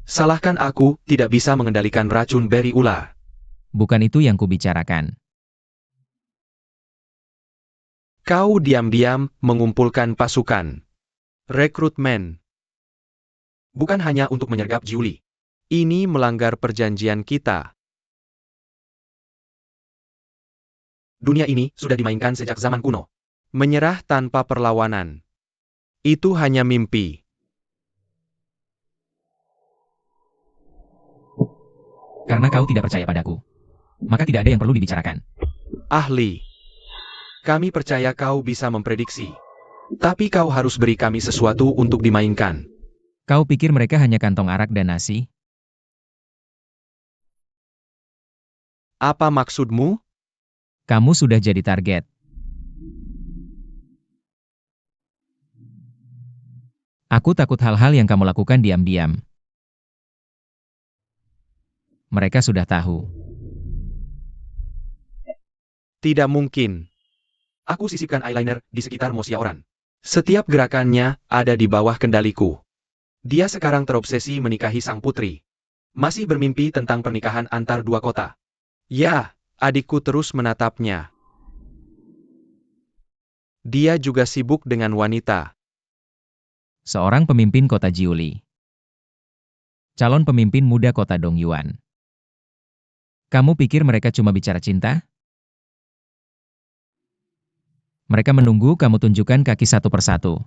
Salahkan aku tidak bisa mengendalikan racun beri ular. Bukan itu yang kubicarakan. Kau diam-diam mengumpulkan pasukan. Rekrutmen. Bukan hanya untuk menyergap Julie. Ini melanggar perjanjian kita. Dunia ini sudah dimainkan sejak zaman kuno. Menyerah tanpa perlawanan. Itu hanya mimpi. Karena kau tidak percaya padaku. Maka tidak ada yang perlu dibicarakan. Ahli. Kami percaya kau bisa memprediksi. Tapi kau harus beri kami sesuatu untuk dimainkan. Kau pikir mereka hanya kantong arak dan nasi? Apa maksudmu? Kamu sudah jadi target. Aku takut hal-hal yang kamu lakukan diam-diam. Mereka sudah tahu. Tidak mungkin. Aku sisipkan eyeliner di sekitar Mosyaoran. Setiap gerakannya ada di bawah kendaliku. Dia sekarang terobsesi menikahi sang putri. Masih bermimpi tentang pernikahan antar dua kota. Ya, adikku terus menatapnya. Dia juga sibuk dengan wanita. Seorang pemimpin kota Jiuli. Calon pemimpin muda kota Dongyuan. Kamu pikir mereka cuma bicara cinta? Mereka menunggu kamu tunjukkan kaki satu persatu.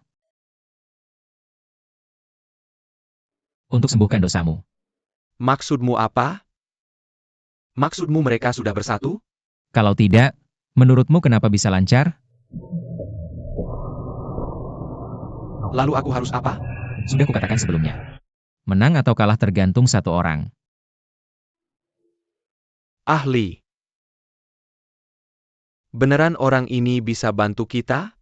Untuk sembuhkan dosamu. Maksudmu apa? Maksudmu mereka sudah bersatu? Kalau tidak, menurutmu kenapa bisa lancar? Lalu aku harus apa? Sudah kukatakan sebelumnya. Menang atau kalah tergantung satu orang. Ahli. Beneran orang ini bisa bantu kita?